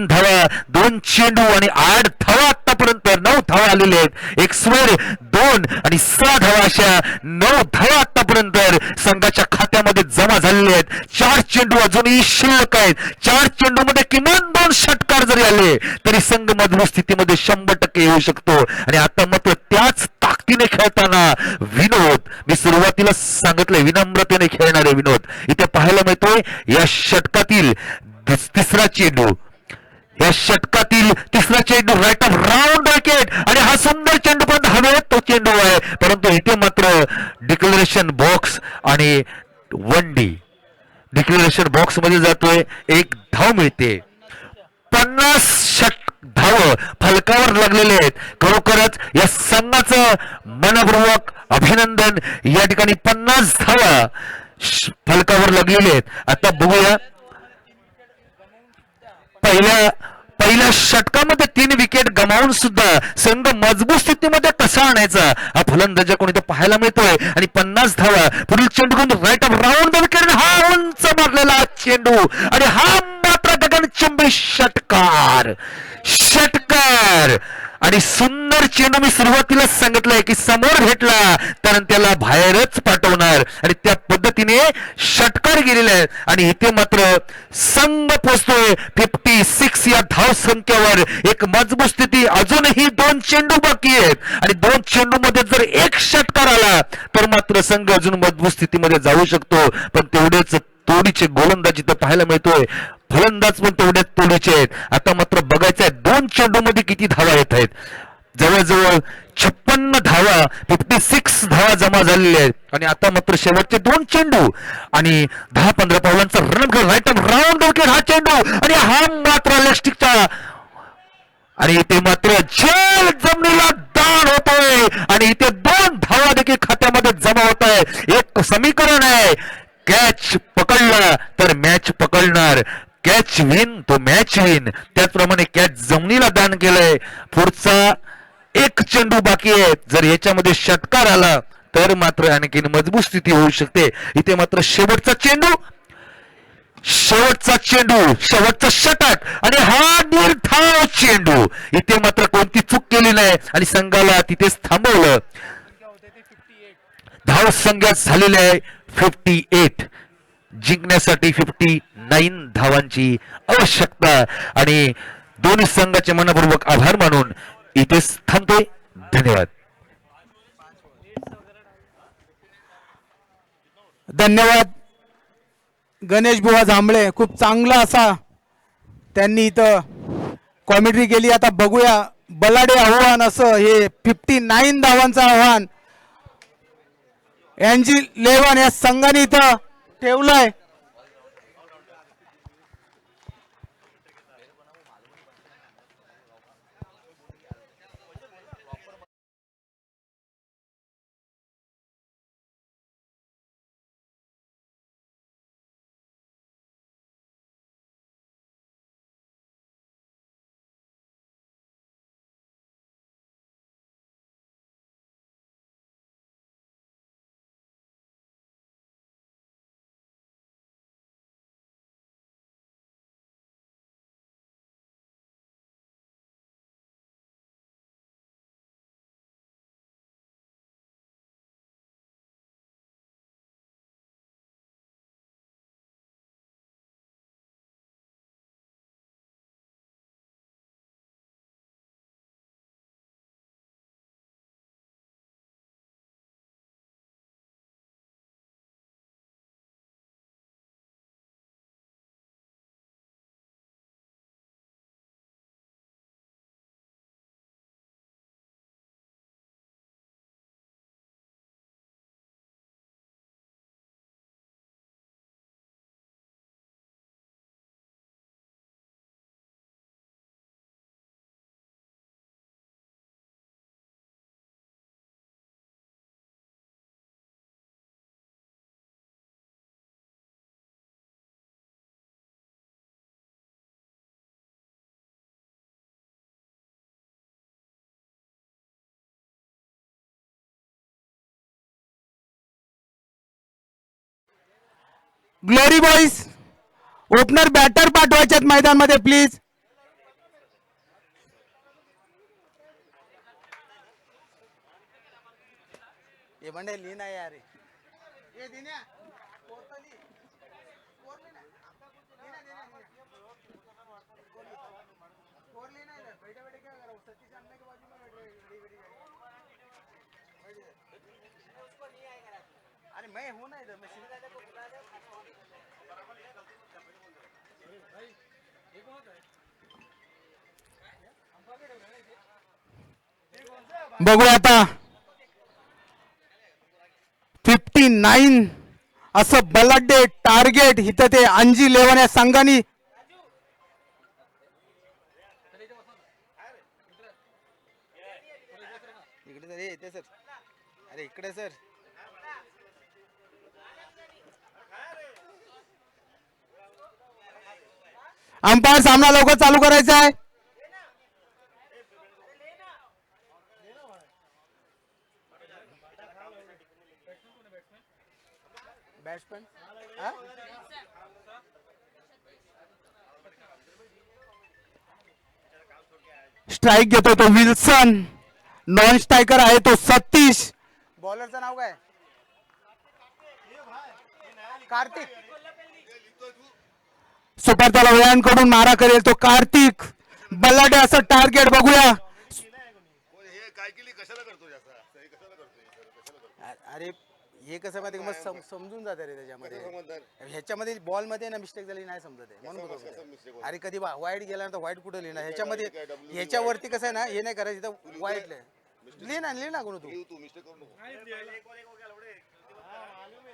धावा. 2 चेंडू आणि 8 धावा. आतापर्यंत 9 धावा आलेले आहेत. एक स्वेर 2 आणि 6 धावा अशा 9 धावा आतापर्यंत संघाच्या खात्यामध्ये जमा झालेले आहेत. 4 चेंडू अजूनही शिल्लक आहेत. 4 चेंडू मध्ये किमान 2 षटकार जरी आले तरी संघ मजबूत स्थितीमध्ये 100% येऊ शकतो. आणि आता मात्र त्याच ताकदीने खेळताना विनोद, मी सुरुवातीला सांगितलंय विनम्रतेने खेळणारे विनोद इथे पाहायला मिळतोय. या षटकातील तिसरा चेंडू राईट ऑफ राऊंड विकेट आणि हा सुंदर चेंडू पण हवेत तो चेंडू आहे. परंतु इथे मात्र डिक्लेरेशन बॉक्स आणि 1D डिक्लेरेशन बॉक्स मध्ये जातोय. 1 धाव मिळते. 50 धाव फलकावर लागलेले आहेत. खरोखरच या संघाचं मनपूर्वक अभिनंदन. या ठिकाणी 50 धावा फलकावर लागलेले आहेत. आता बघूया, पहिल्या षटकामध्ये 3 विकेट गमावून सुद्धा संघ मजबूत स्थितीमध्ये कसा आणायचा हा फलंदाजाकडून इथे पाहायला मिळतोय. आणि 50 धावा. पुढील चेंडू घेऊन राईट ऑफ राऊंड विकेट. हा उंच मारलेला चेंडू आणि हा मात्र गगनचुंबी षटकार आणि सुंदर चेंडू. मी सुरुवातीलाच सांगितलंय की समोर भेटला तर त्याला बाहेरच पाठवणार आणि त्या पद्धतीने षटकार गेलेले आहेत. आणि इथे मात्र संघ पोहोचतोय 56 या धाव संख्येवर. एक मजबूत स्थिती. अजूनही 2 चेंडू बाकी आहेत आणि 2 चेंडू मध्ये जर 1 षटकार आला तर मात्र संघ अजून मजबूत स्थितीमध्ये जाऊ शकतो. पण तेवढेच तोडीचे गोलंदाजी तर पाहायला मिळतोय. फलंदाज पण तेवढ्याच तोडीचे आहेत. आता मात्र बघायचं आहे 2 चेंडू मध्ये किती धावा येत आहेत. जवळजवळ 56 धावा, 56 धावा जमा झालेल्या आहेत. आणि आता मात्र शेवटचे 2 चेंडू आणि 10-15 पावलांचा run right off round wicket. हा चेंडू आणि हा मात्र लेस्टिकचा आणि इथे मात्र झेल जमिनीला दान होतोय आणि इथे 2 धावा देखील खात्यामध्ये जमा होत आहे. एक समीकरण आहे, कॅच पकडला तर मॅच पकडणार, कॅच विन तो मॅच विन. त्याचप्रमाणे कॅच जमिनीला दान केलंय. पुढचा 1 चेंडू बाकी आहे. जर याच्यामध्ये षटकार आला तर मात्र आणखीन मजबूत स्थिती होऊ शकते. इथे मात्र शेवटचा चेंडू, शेवटचा षटक आणि हा निर्धाव चेंडू. इथे मात्र कोणती चूक केली नाही आणि संघाला तिथेच थांबवलं. धाव संख्या झालेली आहे 58, जिंकण्यासाठी 59. 59 धावांची आवश्यकता आणि दोन्ही संघाचे मनपूर्वक आभार मानून इथेच थांबतोय. धन्यवाद. धन्यवाद गणेश बुवा जांभळे, खूप चांगला असा त्यांनी इथं कॉमेंट्री केली. आता बघूया बलाढ्य आव्हान असं हे 59 धावांचं आव्हान NG11 या संघाने इथं ठेवलंय. ग्लोरी बॉईज ओपनर बॅटर पाठवायच्यात मैदानमध्ये प्लीज. ये बंडे लीना यार ये दिन्या कोतली कोरली ना दिन्या कोरली ना इधर बैठे बैठे क्या कर रहा हूँ सतीश अन्ना के बाजू में बैठ रहे बड़ी बड़ी उसको नहीं आएगा. अरे मैं हूँ ना इधर मैं सीधा को बुला दे. बघू आता 59 असं बलाढ्य टार्गेट इथं ते NG11 या संघाने इकडे सर येते सर. अरे इकडे सर. अंपायर सामना लवकर चालू करायचा आहे. बॅट्समॅन स्ट्राइक घेतो तो विल्सन, नॉन स्ट्रायकर आहे तो सतीश. बॉलरचं नाव काय? कार्तिक. सुपर त्याला वेळांकडून मारा करेल तो कार्तिक. बलाढ्य असं टार्गेट बघूया. अरे हे कसं माहिती मग समजून जाते रे त्याच्यामध्ये. ह्याच्यामध्ये बॉल मध्ये ना मिस्टेक झाली नाही समजत आहे म्हणून बोलतो. अरे कधी वाईट गेला तर वाईट कुठं लिहिणार ह्याच्यामध्ये. ह्याच्यावरती कसं आहे ना हे नाही करायचं इथं वाईट लिहिना कोण तू.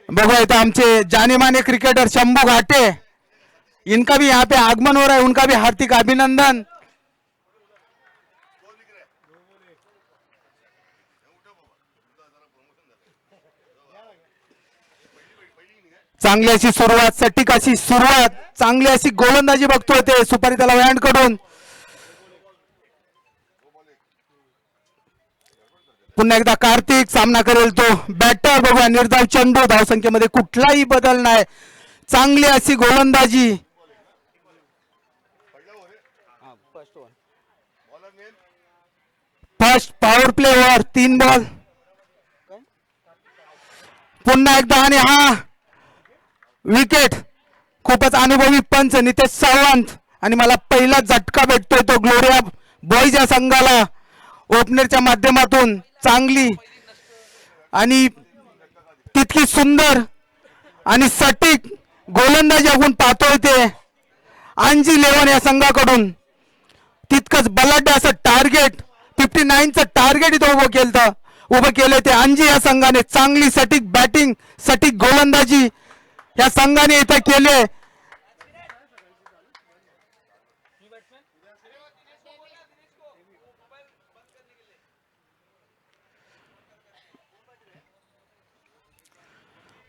बघूया इथं आमचे जाने माने क्रिकेटर शंभू घाटे, इनका भी यहाँ पे आगमन हो रहा है, उनका भी हार्दिक अभिनंदन. चांगली अशी सुरुवात, सटीक अशी सुरुवात, चांगली अशी गोलंदाजी बघतोय ते सुपारी त्याला वॅन्ड कडून. पुन्हा एकदा कार्तिक सामना करेल तो बॅटर. बघूया निर्धाव चेंडू, धावसंख्येमध्ये कुठलाही बदल नाही. चांगली अशी गोलंदाजी. फर्स्ट पॉवर प्ले वर 3 बॉल. पुन्हा एकदा आणि हा विकेट खूपच अनुभवी पंच नितेश सावंत आणि मला पहिला झटका भेटतोय तो ग्लोरिया बॉईज या संघाला ओपनरच्या माध्यमातून चांगली आणि तितकी सुंदर आणि सटीक गोलंदाजी आपण पाहतोय ते अंजी 11 या संघाकडून तितकंच बलाढ्य असं टार्गेट 59चं टार्गेट इथं उभं केलं ते अंजी या संघाने चांगली सटीक बॅटिंग सटीक गोलंदाजी या संघाने इथं केले.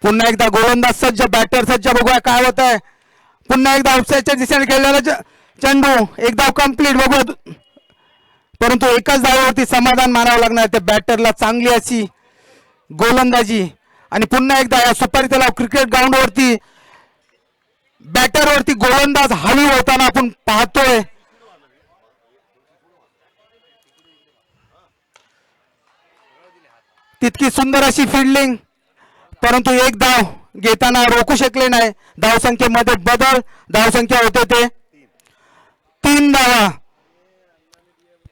पुन्हा एकदा गोलंदाज सज्ज बॅटर सज्ज बघूया काय होत आहे. पुन्हा एकदा ऑफसाईडच्या दिशेने खेळलेला चेंडू एक धाव कंप्लीट बघूया परंतु एकाच धावावरती समाधान मानावं लागणार त्या बॅटरला चांगली अशी गोलंदाजी आणि पुन्हा एकदा या सुपारी तलाव क्रिकेट ग्राउंड वरती बॅटरवरती गोलंदाज हवी होताना आपण पाहतोय. तितकी सुंदर अशी फिल्डिंग परंतु एक धाव घेताना रोखू शकले नाही. धावसंख्येमध्ये बदल धावसंख्या होते ते 3 धावा.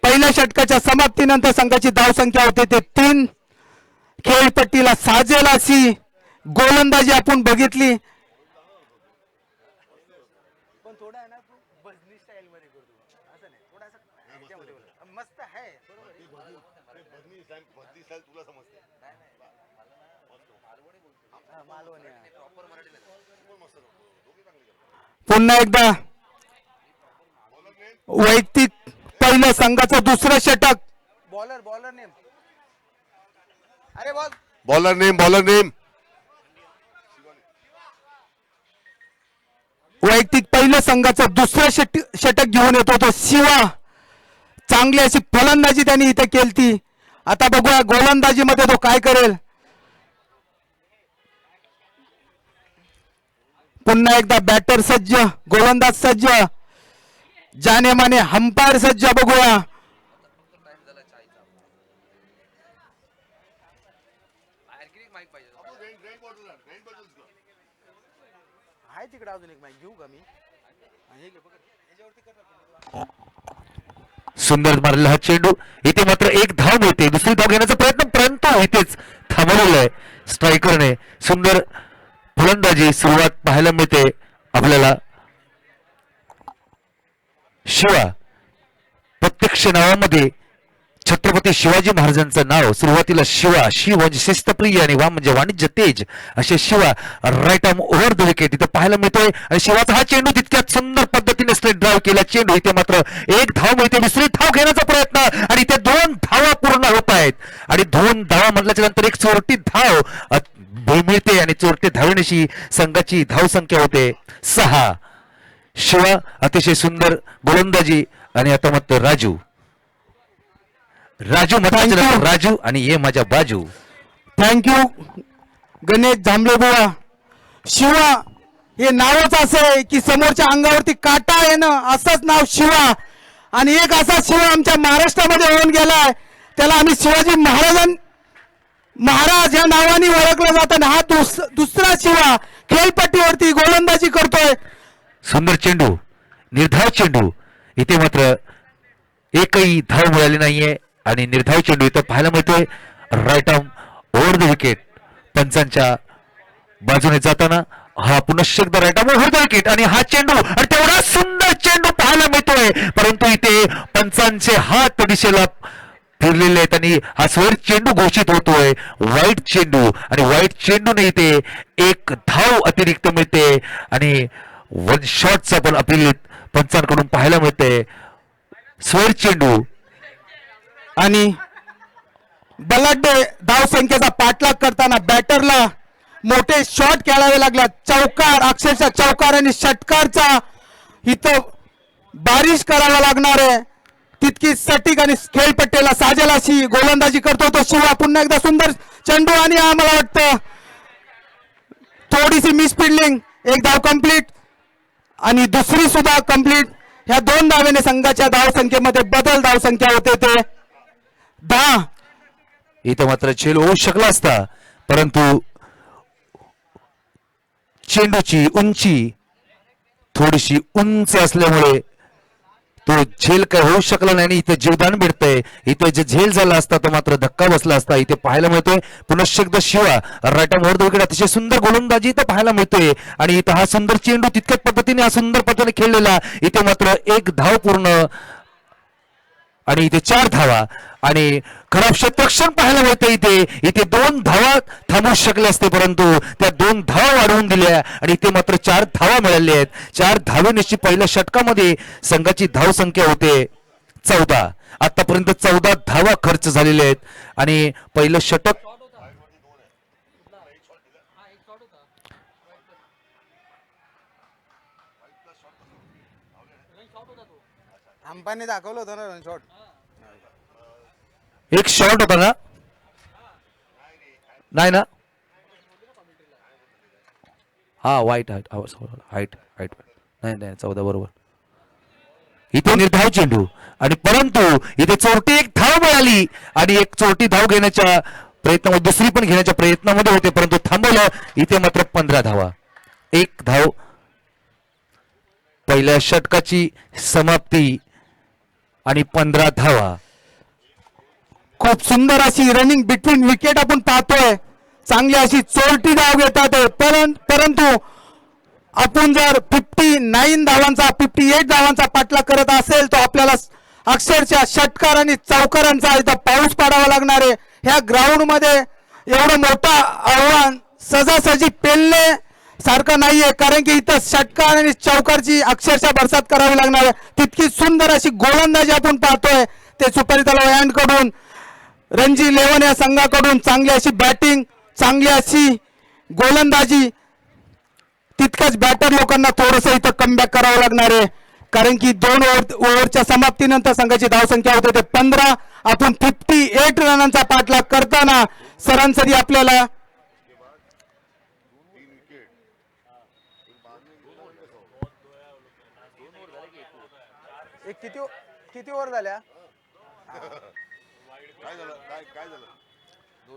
पहिल्या षटकाच्या समाप्तीनंतर संघाची धावसंख्या होते ते 3. खेळपट्टीला साजेल अशी गोलंदाजी आपण बघितली. पण थोडा आहे ना तू भजनी स्टाईल मध्ये करतो असं नाही थोडासा ह्याच्यामध्ये बोल. मस्त आहे बरोबर आहे. हा, मालवणी आहे. पुन्हा एकदा वैयक्तिक पहिलं संघाचं दुसरं षटक बॉलर नेम अरे बॉल बॉलर नेम वैयक्तिक पहिलं संघाचं दुसरं षटक घेऊन येतो तो शिवा. चांगली अशी फलंदाजी त्यांनी इथे केलती. आता बघूया गोलंदाजीमध्ये तो काय करेल. पुन्हा एकदा बॅटर सज्ज गोलंदाज सज्ज जाने माने अंपायर सज्ज बघूया. आहे तिकडे अजून एक माहिती घेऊ का मी हे घे बघ ह्याच्यावरती कर ना. सुंदर मारलेला हा चेंडू इथे मात्र एक धाव मिळते. दुसरी धाव घेण्याचा प्रयत्न परंतु इथेच थांबवलेला आहे स्ट्रायकरने. सुंदर फलंदाजी सुरुवात पाहायला मिळते आपल्याला. शिवा प्रत्यक्ष नावामध्ये छत्रपती शिवाजी महाराजांचं नाव. सुरुवातीला शिव म्हणजे शिस्तप्रिय आणि वा म्हणजे वाणिज्य तेज असे Shiva right arm over the wicket इथे पाहायला मिळतोय. आणि शिवाचा हा चेंडू तितक्यात सुंदर पद्धतीने स्ट्रेट ड्राईव्ह केला चेंडू. इथे मात्र एक धाव मिळते. दुसरी धाव घेण्याचा प्रयत्न आणि इथे 2 धावा पूर्ण होत आहेत. आणि 2 धावा म्हटल्याच्या नंतर एक चोरटी धाव मिळते आणि चोरटे धावण्याशी संघाची धावसंख्या होते 6. शिवा अतिशय सुंदर गोलंदाजी आणि आता मात्र राजू राजू आणि ये माझ्या बाजू. थँक्यू गणेश जांभळे बुवा. शिवा हे नावच असं आहे की समोरच्या अंगावरती काटा येणं असंच नाव शिवा. आणि एक असा शिवा आमच्या महाराष्ट्रामध्ये होऊन गेलाय त्याला आम्ही शिवाजी महाराज या नावाने ओळखलं जातं. हा दुसरा शिवा खेळपट्टीवरती गोलंदाजी करतोय. सुंदर चेंडू निर्धाव चेंडू इथे मात्र एकही धाव मिळाली नाहीये आणि निर्धाव चेंडू इथं पाहायला मिळतोय right arm over the wicket. पंचांच्या बाजूने जाताना हा पुनश्च एकदा right arm over the wicket आणि हा चेंडू आणि तेवढा सुंदर चेंडू पाहायला मिळतोय. परंतु इथे पंचांचे हात दिशेला फिरलेले आहेत आणि हा स्वर चेंडू घोषित होतोय वाईट चेंडू. आणि वाईट चेंडूने इथे एक धाव अतिरिक्त मिळते आणि 1 शॉटचा पण अपील पंचांकडून पाहायला मिळते. स्वर चेंडू आणि बलाढ्य धावसंख्येचा पाठलाग करताना बॅटरला मोठे शॉट खेळावे लागला. चौकार अक्षरशः चौकार आणि षटकारचा इथं बारिश करावा लागणार आहे. तितकी सटीक आणि खेळपट्टीला साजेल अशी गोलंदाजी करतो तो शिवा. पुन्हा एकदा सुंदर चेंडू आणि आम्हाला वाटतं थोडीशी मिस फिल्डिंग. एक धाव कंप्लीट आणि दुसरी सुद्धा कंप्लीट. ह्या 2 धावेने संघाच्या धावसंख्येमध्ये बदल धावसंख्या होते ते 10. इथं मात्र झेल होऊ शकला असता परंतु चेंडूची उंची थोडीशी उंच असल्यामुळे तो झेल काय होऊ शकला नाही आणि इथे जीवदान भेटतंय. इथे जे झेल झाला असता तो मात्र धक्का बसला असता. इथे पाहायला मिळतोय पुनश्च एकदा Shiva right arm over the wicket. अतिशय सुंदर गोलंदाजी इथं पाहायला मिळतोय आणि इथं हा सुंदर चेंडू तितक्याच पद्धतीने हा सुंदर पद्धतीने खेळलेला. इथे मात्र 1 धाव पूर्ण आणि इथे 4 धावा आणि खराब क्षेत्ररक्षण पाहायला मिळतं. इथे 2 धावा थांबू शकले असते परंतु त्या 2 धावा वाढवून दिल्या आणि इथे मात्र 4 धावा मिळाल्या आहेत. 4 धावेनिशी पहिल्या षटकामध्ये संघाची धाव संख्या होते 14. आतापर्यंत 14 धावा खर्च झालेल्या आहेत आणि पहिलं षटक अंपाने दाखवलं होतं ना रन शॉट. एक शॉट होता ना, नाही ना, हा वाईट हाईट हाईट हाईट नाही नाही 14 बरोबर. इथे निर्धाव चेंडू आणि परंतु इथे चोरटी 1 धाव मिळाली आणि एक चोरटी धाव घेण्याच्या प्रयत्नामध्ये दुसरी पण घेण्याच्या प्रयत्नामध्ये होते परंतु थांबवलं. इथे मात्र 15 धावा, 1 धाव. पहिल्या षटकाची समाप्ती आणि 15 धावा. खूप सुंदर अशी रनिंग बिटवीन विकेट आपण पाहतोय. चांगली अशी चोरटी धाव घेतात परंतु आपण जर 59 धावांचा 58 धावांचा पाठलाग करत असेल तर आपल्याला अक्षरशः षटकार आणि चौकारांचा इथं पाऊस पाडावा लागणार आहे. ह्या ग्राउंड मध्ये एवढं मोठं आव्हान सहजासहजी पेलणे सारखं नाहीये कारण की इथं षटकार आणि चौकारची अक्षरशः बरसात करावी लागणार आहे. तितकी सुंदर अशी गोलंदाजी आपण पाहतोय ते सुपारी तलाव अँड कडून रणजी 11 या संघाकडून चांगली अशी बॅटिंग चांगली अशी गोलंदाजी. तितकंच बॅटर लोकांना थोडंसं इथं कमबॅक करावं लागणार आहे कारण की 2 ओव्हरच्या समाप्तीनंतर संघाची धावसंख्या होते ते 15. आपण 58 रनांचा पाठलाग करताना सरासरी आपल्याला किती ओव्हर झाल्या.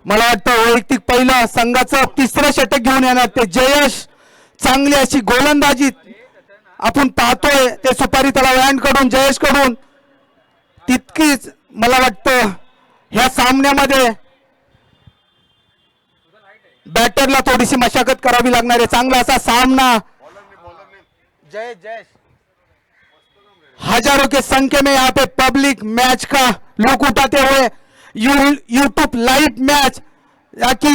मला वाटतं वैयक्तिक पहिलं संघाचं 3रं षटक घेऊन येणार ते जयेश. चांगली अशी गोलंदाजी आपण पाहतोय ते सुपारी तलाव अँड कडून जयेश कडून. तितकीच मला वाटतं ह्या सामन्यामध्ये बॅटरला थोडीशी मशागत करावी लागणार आहे. चांगला असा सामना. जयेश हजारों के संख्या में यहाँ पे पब्लिक मैच का लुक उठाते हुए यूट्यूब लाइव मैच की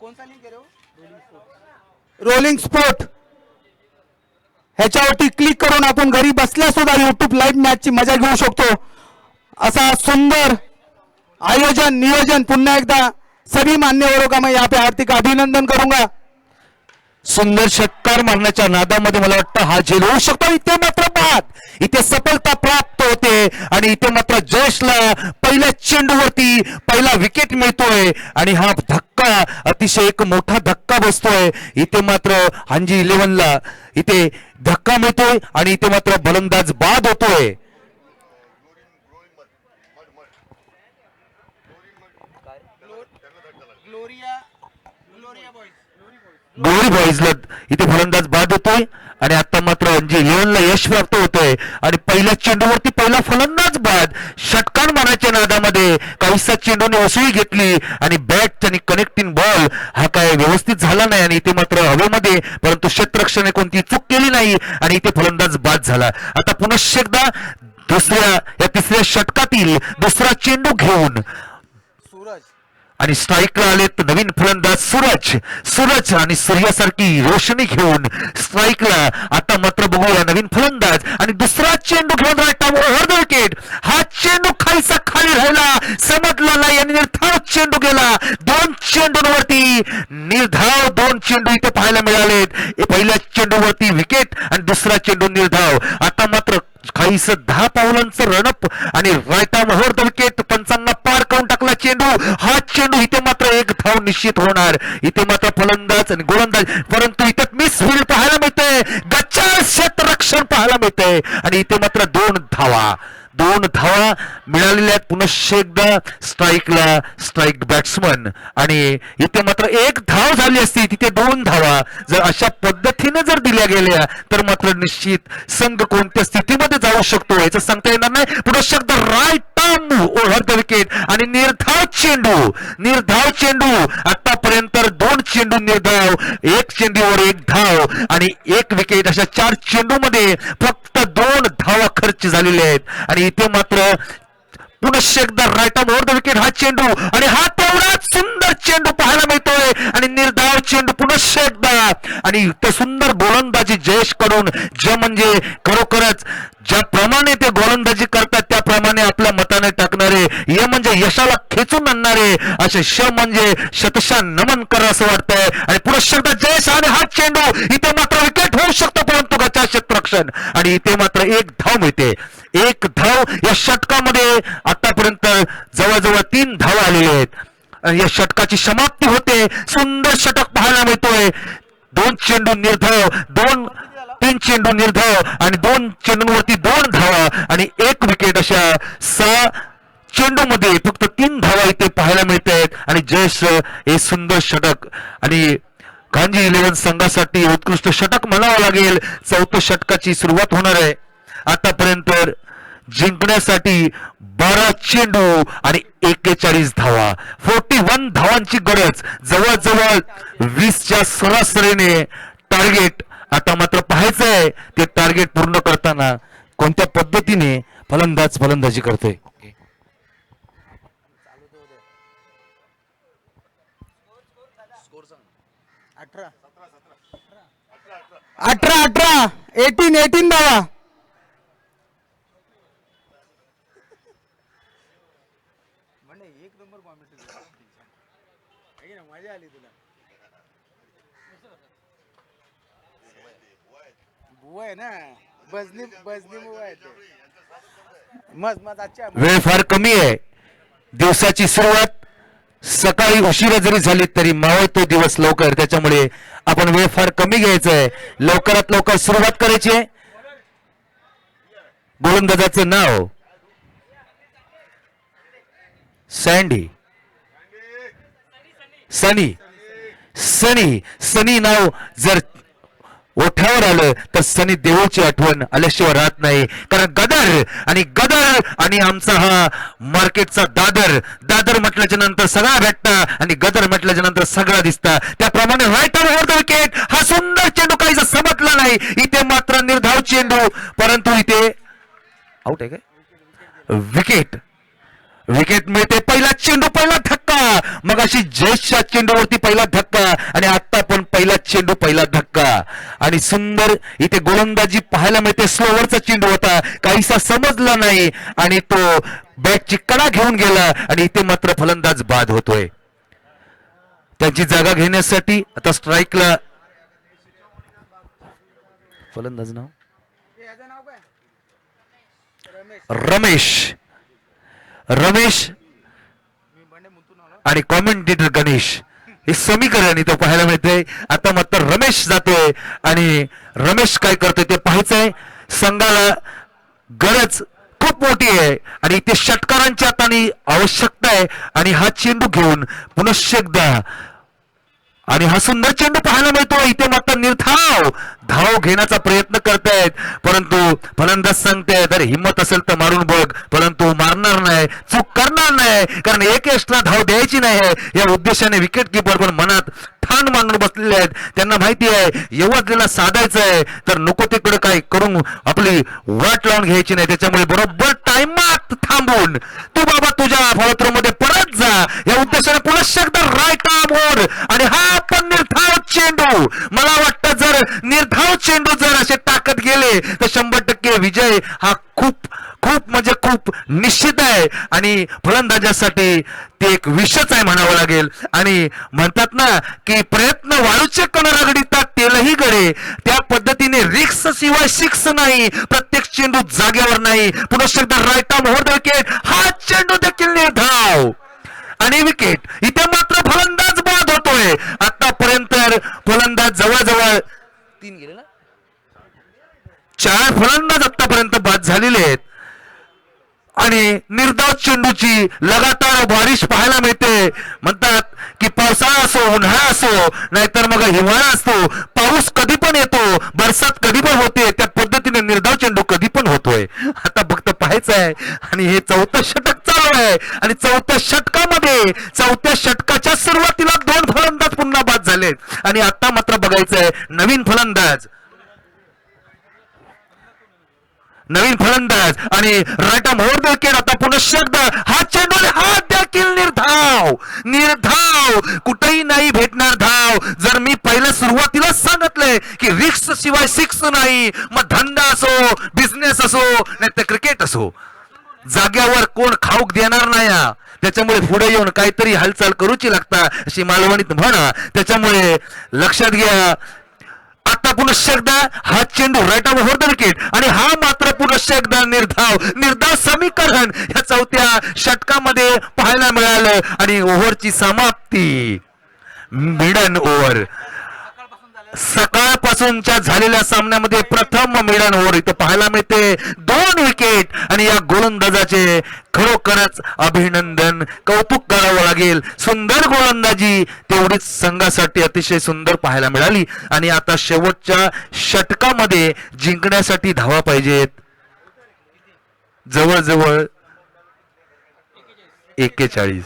कौन सा लिंक आहे रोलिंग स्पोर्ट ह्याच्यावरती क्लिक करून आपण घरी बसल्या सुद्धा यूट्यूब लाईव्ह मॅचची मजा घेऊ शकतो. असा सुंदर आयोजन नियोजन पुन्हा एकदा सभी मान्यवरों का मैं यहाँ पे हार्दिक अभिनंदन करूंगा. सुंदर षटकार मारण्याच्या नादामध्ये मला वाटतं हा झेल होऊ शकतो. इथे मात्र बाद, इथे सफलता प्राप्त होते आणि इथे मात्र जयेशला पहिल्या चेंडूवरती पहिला विकेट मिळतोय आणि हा धक्का अतिशय एक मोठा धक्का बसतोय. इथे मात्र हांजी 11ला इथे धक्का मिळतोय आणि इथे मात्र फलंदाज बाद होतोय. ग्लोरी बॉईजला इथे फलंदाज बाद होतोय आणि आता मात्र रणजी 11ला यश प्राप्त होतोय आणि पहिल्या चेंडूवरती पहिला फलंदाज बाद. षटकार मारण्याच्या नादामध्ये काहीसा चेंडूने उसळी घेतली आणि बॅट आणि कनेक्टिंग बॉल हा काय व्यवस्थित झाला नाही आणि इथे मात्र हवेमध्ये परंतु क्षेत्ररक्षणाने कोणती चूक केली नाही आणि इथे फलंदाज बाद झाला. आता पुनश्च एकदा या 3ऱ्या षटकातील दुसरा चेंडू घेऊन सूरज आणि स्ट्राईकला आलेत नवीन फलंदाज सूरज आणि सूर्यासारखी रोशनी घेऊन स्ट्राईकला. आता मात्र बघूया नवीन फलंदाज आणि दुसरा चेंडू घेऊन right arm over the wicket. हा चेंडू खालचा खाली राहिला समजला नाही आणि निर्धाव चेंडू गेला. 2 चेंडूंवरती निर्धाव 2 चेंडू इथे पाहायला मिळालेत. पहिल्या चेंडूवरती विकेट आणि दुसरा चेंडू निर्धाव. आता मात्र काहीस 10 पावलांचं रणअप आणि right arm over the wicket. पंचांना पार करून टाकला चेंडू. हा चेंडू इथे मात्र 1 धाव निश्चित होणार. इथे मात्र फलंदाज आणि गोलंदाज परंतु इथे मिस फील्ड पाहायला मिळतंय. गच्चा क्षेत्ररक्षण पाहायला मिळतंय आणि इथे मात्र 2 धावा 2 धावा मिळालेल्या आहेत पुनश्च एकदा स्ट्राईकला स्ट्राईक बॅट्समन, आणि इथे मात्र 1 धाव झाली असती, तिथे 2 धावा जर अशा पद्धतीने जर दिल्या गेल्या तर मात्र निश्चित संघ कोणत्या स्थितीमध्ये जाऊ शकतो याचं सांगता येणार नाही. पुनश्च एकदा right arm over the wicket आणि निर्धाव चेंडू आतापर्यंत 2 चेंडू निर्धाव, 1 चेंडूवर 1 धाव आणि 1 विकेट, अशा 4 चेंडूमध्ये फक्त 2 धावा खर्च झालेल्या आहेत. आणि इथे मात्र पुनश्च एकदा right arm over the wicket हा चेंडू, आणि हा तेवढाच सुंदर चेंडू पाहायला मिळतोय आणि निर्धाव चेंडू पुनश्च एकदा, आणि ते सुंदर गोलंदाजी जयेश कडून, जे म्हणजे खरोखरच ज्याप्रमाणे ते गोलंदाजी करतात त्याप्रमाणे आपल्या मताने टाकणारे, ये म्हणजे यशाला खेचून आणणारे, असे श म्हणजे शतशः नमन करा असं वाटतंय. आणि पुनश्च एकदा जयेश आणि हा चेंडू, इथे मात्र विकेट होऊ शकतो परंतु गचा क्षेत्ररक्षण, आणि इथे मात्र 1 धाव मिळते. 1 धाव या षटकामध्ये आतापर्यंत जवळजवळ 3 धावा आलेल्या आहेत. या षटकाची समाप्ती होते. सुंदर षटक पाहायला मिळतोय. 2 चेंडू निर्धाव, 3 चेंडू निर्धाव आणि 2 चेंडूंवरती 2 धावा आणि 1 विकेट, अशा 6 चेंडूमध्ये फक्त 3 धावा इथे पाहायला मिळत आहेत. आणि जयेश हे सुंदर षटक, आणि कांजी 11 संघासाठी उत्कृष्ट षटक म्हणावं लागेल. 4थ्या षटकाची सुरुवात होणार आहे. आतापर्यंत जिंकण्यासाठी 12 चेंडू आणि 41 धावा, 41 धावांची गरज, जवळजवळ 20च्या सरासरीने टार्गेट. आता मात्र पाहायचं आहे ते टार्गेट पूर्ण करताना कोणत्या पद्धतीने फलंदाजी करतोय. 18 धावा. मजा आली तुला. बुवा आहे ना, बजनी बुवा आहे ते. मस्त अच्छा. वेळ फार कमी आहे. दिवसाची सुरुवात सकाळी उशिरा जरी झाली तरी मावळतो दिवस लवकर, त्याच्यामुळे आपण वेळ फार कमी घ्यायचा आहे. लवकरात लवकर सुरुवात करायची आहे. गोलंदाजाचं नाव सनी नाव जर ओठावर आलं तर सनी देओलची आठवण आल्याशिवाय राहत नाही. कारण गदर आणि आमचा हा मार्केटचा दादर म्हटल्याच्या नंतर सगळा भेटता आणि गदर म्हटल्याच्या नंतर सगळा दिसता. त्याप्रमाणे right arm over the wicket हा सुंदर चेंडू काहीसा समजला नाही. इथे मात्र निर्धाव चेंडू, परंतु इथे आउट आहे काय, विकेट मिळते. पहिला चेंडू, पहिला धक्का, मग अशी जयेशच्या चेंडूवरती पहिला धक्का आणि आता पण पहिला चेंडू, पहिला धक्का, आणि सुंदर इथे गोलंदाजी पाहायला मिळते. स्लोवरचा चेंडू होता, काहीसा समजला नाही आणि तो बॅटची कडा घेऊन गेला आणि इथे मात्र फलंदाज बाद होतोय. त्यांची जागा घेण्यासाठी आता स्ट्राईकला फलंदाज नाव रमेश आणि कॉमेंटेटर गणेश, हे समीकरण इथं पाहायला मिळतंय. आता मात्र रमेश जातोय आणि रमेश काय करतोय ते पाहायचंय. संघाला गरज खूप मोठी आहे आणि इथे षटकारांची आता आवश्यकता आहे. आणि हा चेंडू घेऊन पुनश्च एकदा, आणि हा सुंदर चेंडू पाहायला मिळतो. इथे मात्र निर्धाव धाव घेण्याचा प्रयत्न करतायत, परंतु फलंदाज सांगतायत अरे हिम्मत असेल तर मारून बघ, परंतु मारणार नाही, चूक करणार नाही, कारण एक एक्स्ट्रा धाव द्यायची नाही आहे या उद्देशाने विकेट किपर पण मनात ठाण मांडून बसलेले आहेत. त्यांना माहिती आहे यवतला साधायचं आहे तर नको तिकडे काय करून आपली वाट लावून घ्यायची नाही. त्याच्यामुळे बरोबर टाइमात थांबून तू बाबा तुझ्या फॉलोथ्रोमध्ये परत जा या उद्देशाने पुनश्च एकदा राईट आर्मवर, आणि हा पण निर्धाव चेंडू. मला वाटतं जर निर्धाव चेंडू जर असे टाकत गेले तर 100% विजय हा खूप म्हणजे खूप निश्चित आहे. आणि फलंदाजासाठी ते एक विषच आहे म्हणावं लागेल. आणि म्हणतात ना की प्रयत्न वाळूचे कण रगडीतात तेलही गडे, त्या पद्धतीने रिक्स शिवाय सिक्स नाही, प्रत्येक चेंडू जागेवर नाही. पुनश्च एकदा right arm over the wicket, हा चेंडू देखील निर्धाव आणि विकेट. इथे मात्र फलंदाज बाद होतोय. आतापर्यंत फलंदाज जवळजवळ 3 गेले ना, 4 फलंदाज आतापर्यंत बाद झालेले आहेत. आणि निर्धाव चेंडूची लगातार बारिश पाहायला मिळते. म्हणतात की पावसाळा असो, उन्हाळा असो, नाहीतर मग हिवाळा असतो, पाऊस कधी पण येतो, बरसात कधी पण होते, त्या पद्धतीने निर्धाव चेंडू कधी पण होतोय. आता फक्त पाहायचं आहे. आणि हे 4थं षटक चालू आहे आणि 4थ्या षटकामध्ये 4थ्या षटकाच्या सुरुवातीला 2 फलंदाज पुन्हा बाद झालेत आणि आता मात्र बघायचं आहे नवीन फलंदाज आणि right arm over the wicket. आता पुन्हा एकदा हा चेंडू हा देखील निर्धाव कुठेही नाही भेटणार धाव. जर मी पहिल्या सुरुवातीला सांगितलंय की रिक्स शिवाय सिक्स नाही, मग धंदा असो, बिझनेस असो, नाही तर क्रिकेट असो, जाग्यावर कोण खाऊक देणार नाही. त्याच्यामुळे पुढे येऊन काहीतरी हालचाल करूची लागता अशी मालवणीत म्हणा. त्याच्यामुळे लक्षात घ्या. आता पुन्हा एकदा हा चेंडू right arm over the wicket आणि हा मात्र पुन्हा एकदा निर्धाव समीकरण या 4थ्या षटकामध्ये पाहायला मिळालं आणि ओव्हरची समाप्ती मिडन ओव्हर. सकाळपासूनच्या झालेल्या सामन्यामध्ये प्रथम मिडन ओव्हर इथं पाहायला मिळते. 2 विकेट आणि या गोलंदाजाचे खरोखरच अभिनंदन, कौतुक करावं लागेल. सुंदर गोलंदाजी, तेवढीच संघासाठी अतिशय सुंदर पाहायला मिळाली. आणि आता शेवटच्या षटकामध्ये जिंकण्यासाठी धावा पाहिजेत जवळजवळ 41.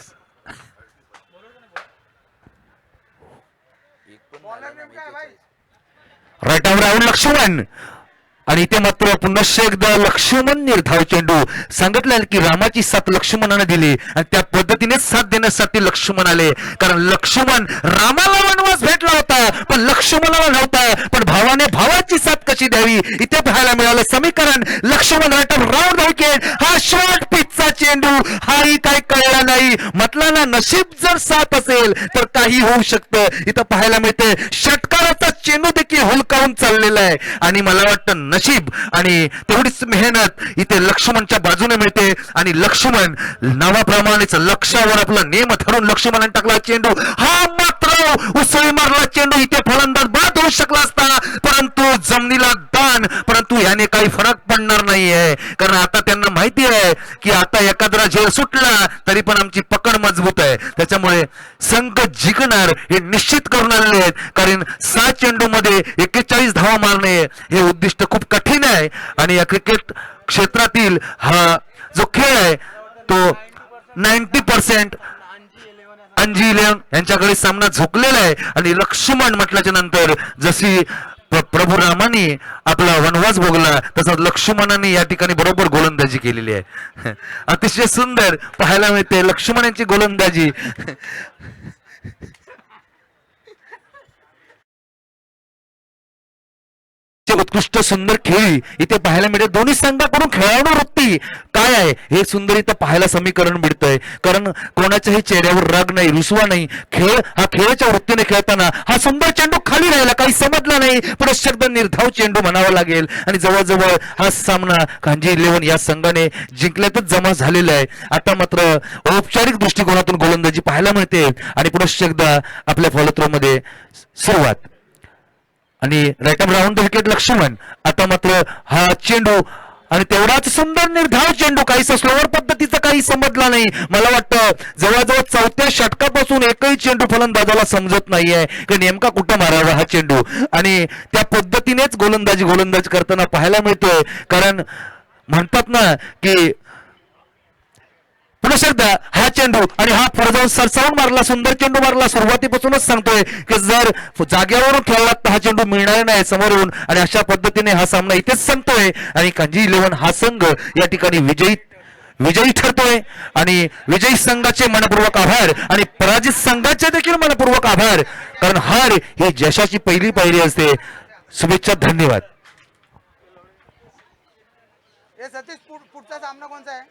राईट आर्म राऊंड लक्ष्मण आणि इथे मात्र पुन्हा एकदा लक्ष्मण निर्धाव चेंडू. सांगितलं की रामाची साथ लक्ष्मणाने दिली आणि त्या पद्धतीने साथ देण्यासाठी लक्ष्मण आले. कारण लक्ष्मण रामाला वनवास भेटला होता पण लक्ष्मणाला नव्हता. पण भावाने भावाची साथ कशी द्यावी इथे पाहायला मिळालं समीकरण. Laxman right arm round the wicket. हा शॉर्ट पिचचा चेंडू, हाही काही कळला नाही. म्हटलं ना, नशीब जर साथ असेल तर काही होऊ शकतं. इथं पाहायला मिळते षटकाराचा चेंडू देखील हुलकावून चाललेला आहे आणि मला वाटतं नशीब आणि तेवढीच मेहनत इथे लक्ष्मणच्या बाजूने मिळते. आणि लक्ष्मण नावाप्रमाणेच लक्षावर आपला नेम ठरवून लक्ष्मणाने टाकला चेंडू. हा मात्र उसळी मारला चेंडू. इथे फलंदाज बाद होऊ शकला असता परंतु जमिनीला दान. परंतु याने काही फरक पडणार नाहीये कारण आता त्यांना माहिती आहे की आता एखादा झेल सुटला तरी पण आमची पकड मजबूत आहे. त्याच्यामुळे संघ जिंकणार हे निश्चित करून आलेले आहेत. कारण 6 चेंडू मध्ये 41 धावा मारणे हे उद्दिष्ट खूप कठीण आहे आणि या क्रिकेट क्षेत्रातील हा जो खेळ आहे तो 90% अंजी 11 यांच्याकडे सामना झुकलेला आहे. आणि लक्ष्मण म्हटल्याच्या नंतर जशी प्रभू रामाने आपला वनवास भोगला तसंच लक्ष्मणाने या ठिकाणी बरोबर गोलंदाजी केलेली आहे. अतिशय सुंदर पाहायला मिळते लक्ष्मण यांची गोलंदाजी. उत्कृष्ट सुंदर खेळी इथे पाहायला मिळते. दोन्ही संघाकडून खेळाडू वृत्ती काय आहे हे सुंदर इथं पाहायला समीकरण मिळतंय. कारण कोणाच्याही चेहऱ्यावर राग नाही, रुसवा नाही. खेळ हा खेळाच्या वृत्तीने खेळताना हा सुंदर चेंडू खाली राहिला, काही समजला नाही. पण शब्द निर्धाव चेंडू म्हणावा लागेल आणि जवळजवळ हा सामना कांजी 11 या संघाने जिंकल्यातच जमा झालेला आहे. आता मात्र औपचारिक दृष्टिकोनातून गोलंदाजी पाहायला मिळते आणि पुन्हा एकदा आपल्या फॉलोथ्रो मध्ये सुरुवात. आणि right arm round the wicket Laxman. आता मात्र हा चेंडू आणि तेवढाच सुंदर निर्धाव चेंडू, काहीसा स्लोवर पद्धतीचा काही समजला नाही. मला वाटतं जवळजवळ 4थ्या षटकापासून एकही चेंडू फलंदाजाला समजत नाहीये की नेमका कुठं मारावा हा चेंडू. आणि त्या पद्धतीनेच गोलंदाज करताना पाहायला मिळतोय. कारण म्हणतात ना की पुन्हा एकदा हा चेंडू आणि हा पुढे जाऊन सरसावून मारला, सुंदर चेंडू मारला. सुरुवातीपासूनच सांगतोय की जर जाग्यावरून खेळला तर हा चेंडू मिळणार नाही समोरून. आणि अशा पद्धतीने हा सामना इथेच संपतोय आणि कांजी 11 हा संघ या ठिकाणी विजयी ठरतोय. आणि विजयी संघाचे मनपूर्वक आभार आणि पराजित संघाचे देखील मनपूर्वक आभार. कारण हार ही यशाची पहिली पायरी असते. शुभेच्छा, धन्यवाद. सतीश पुढचा सामना कोणता आहे?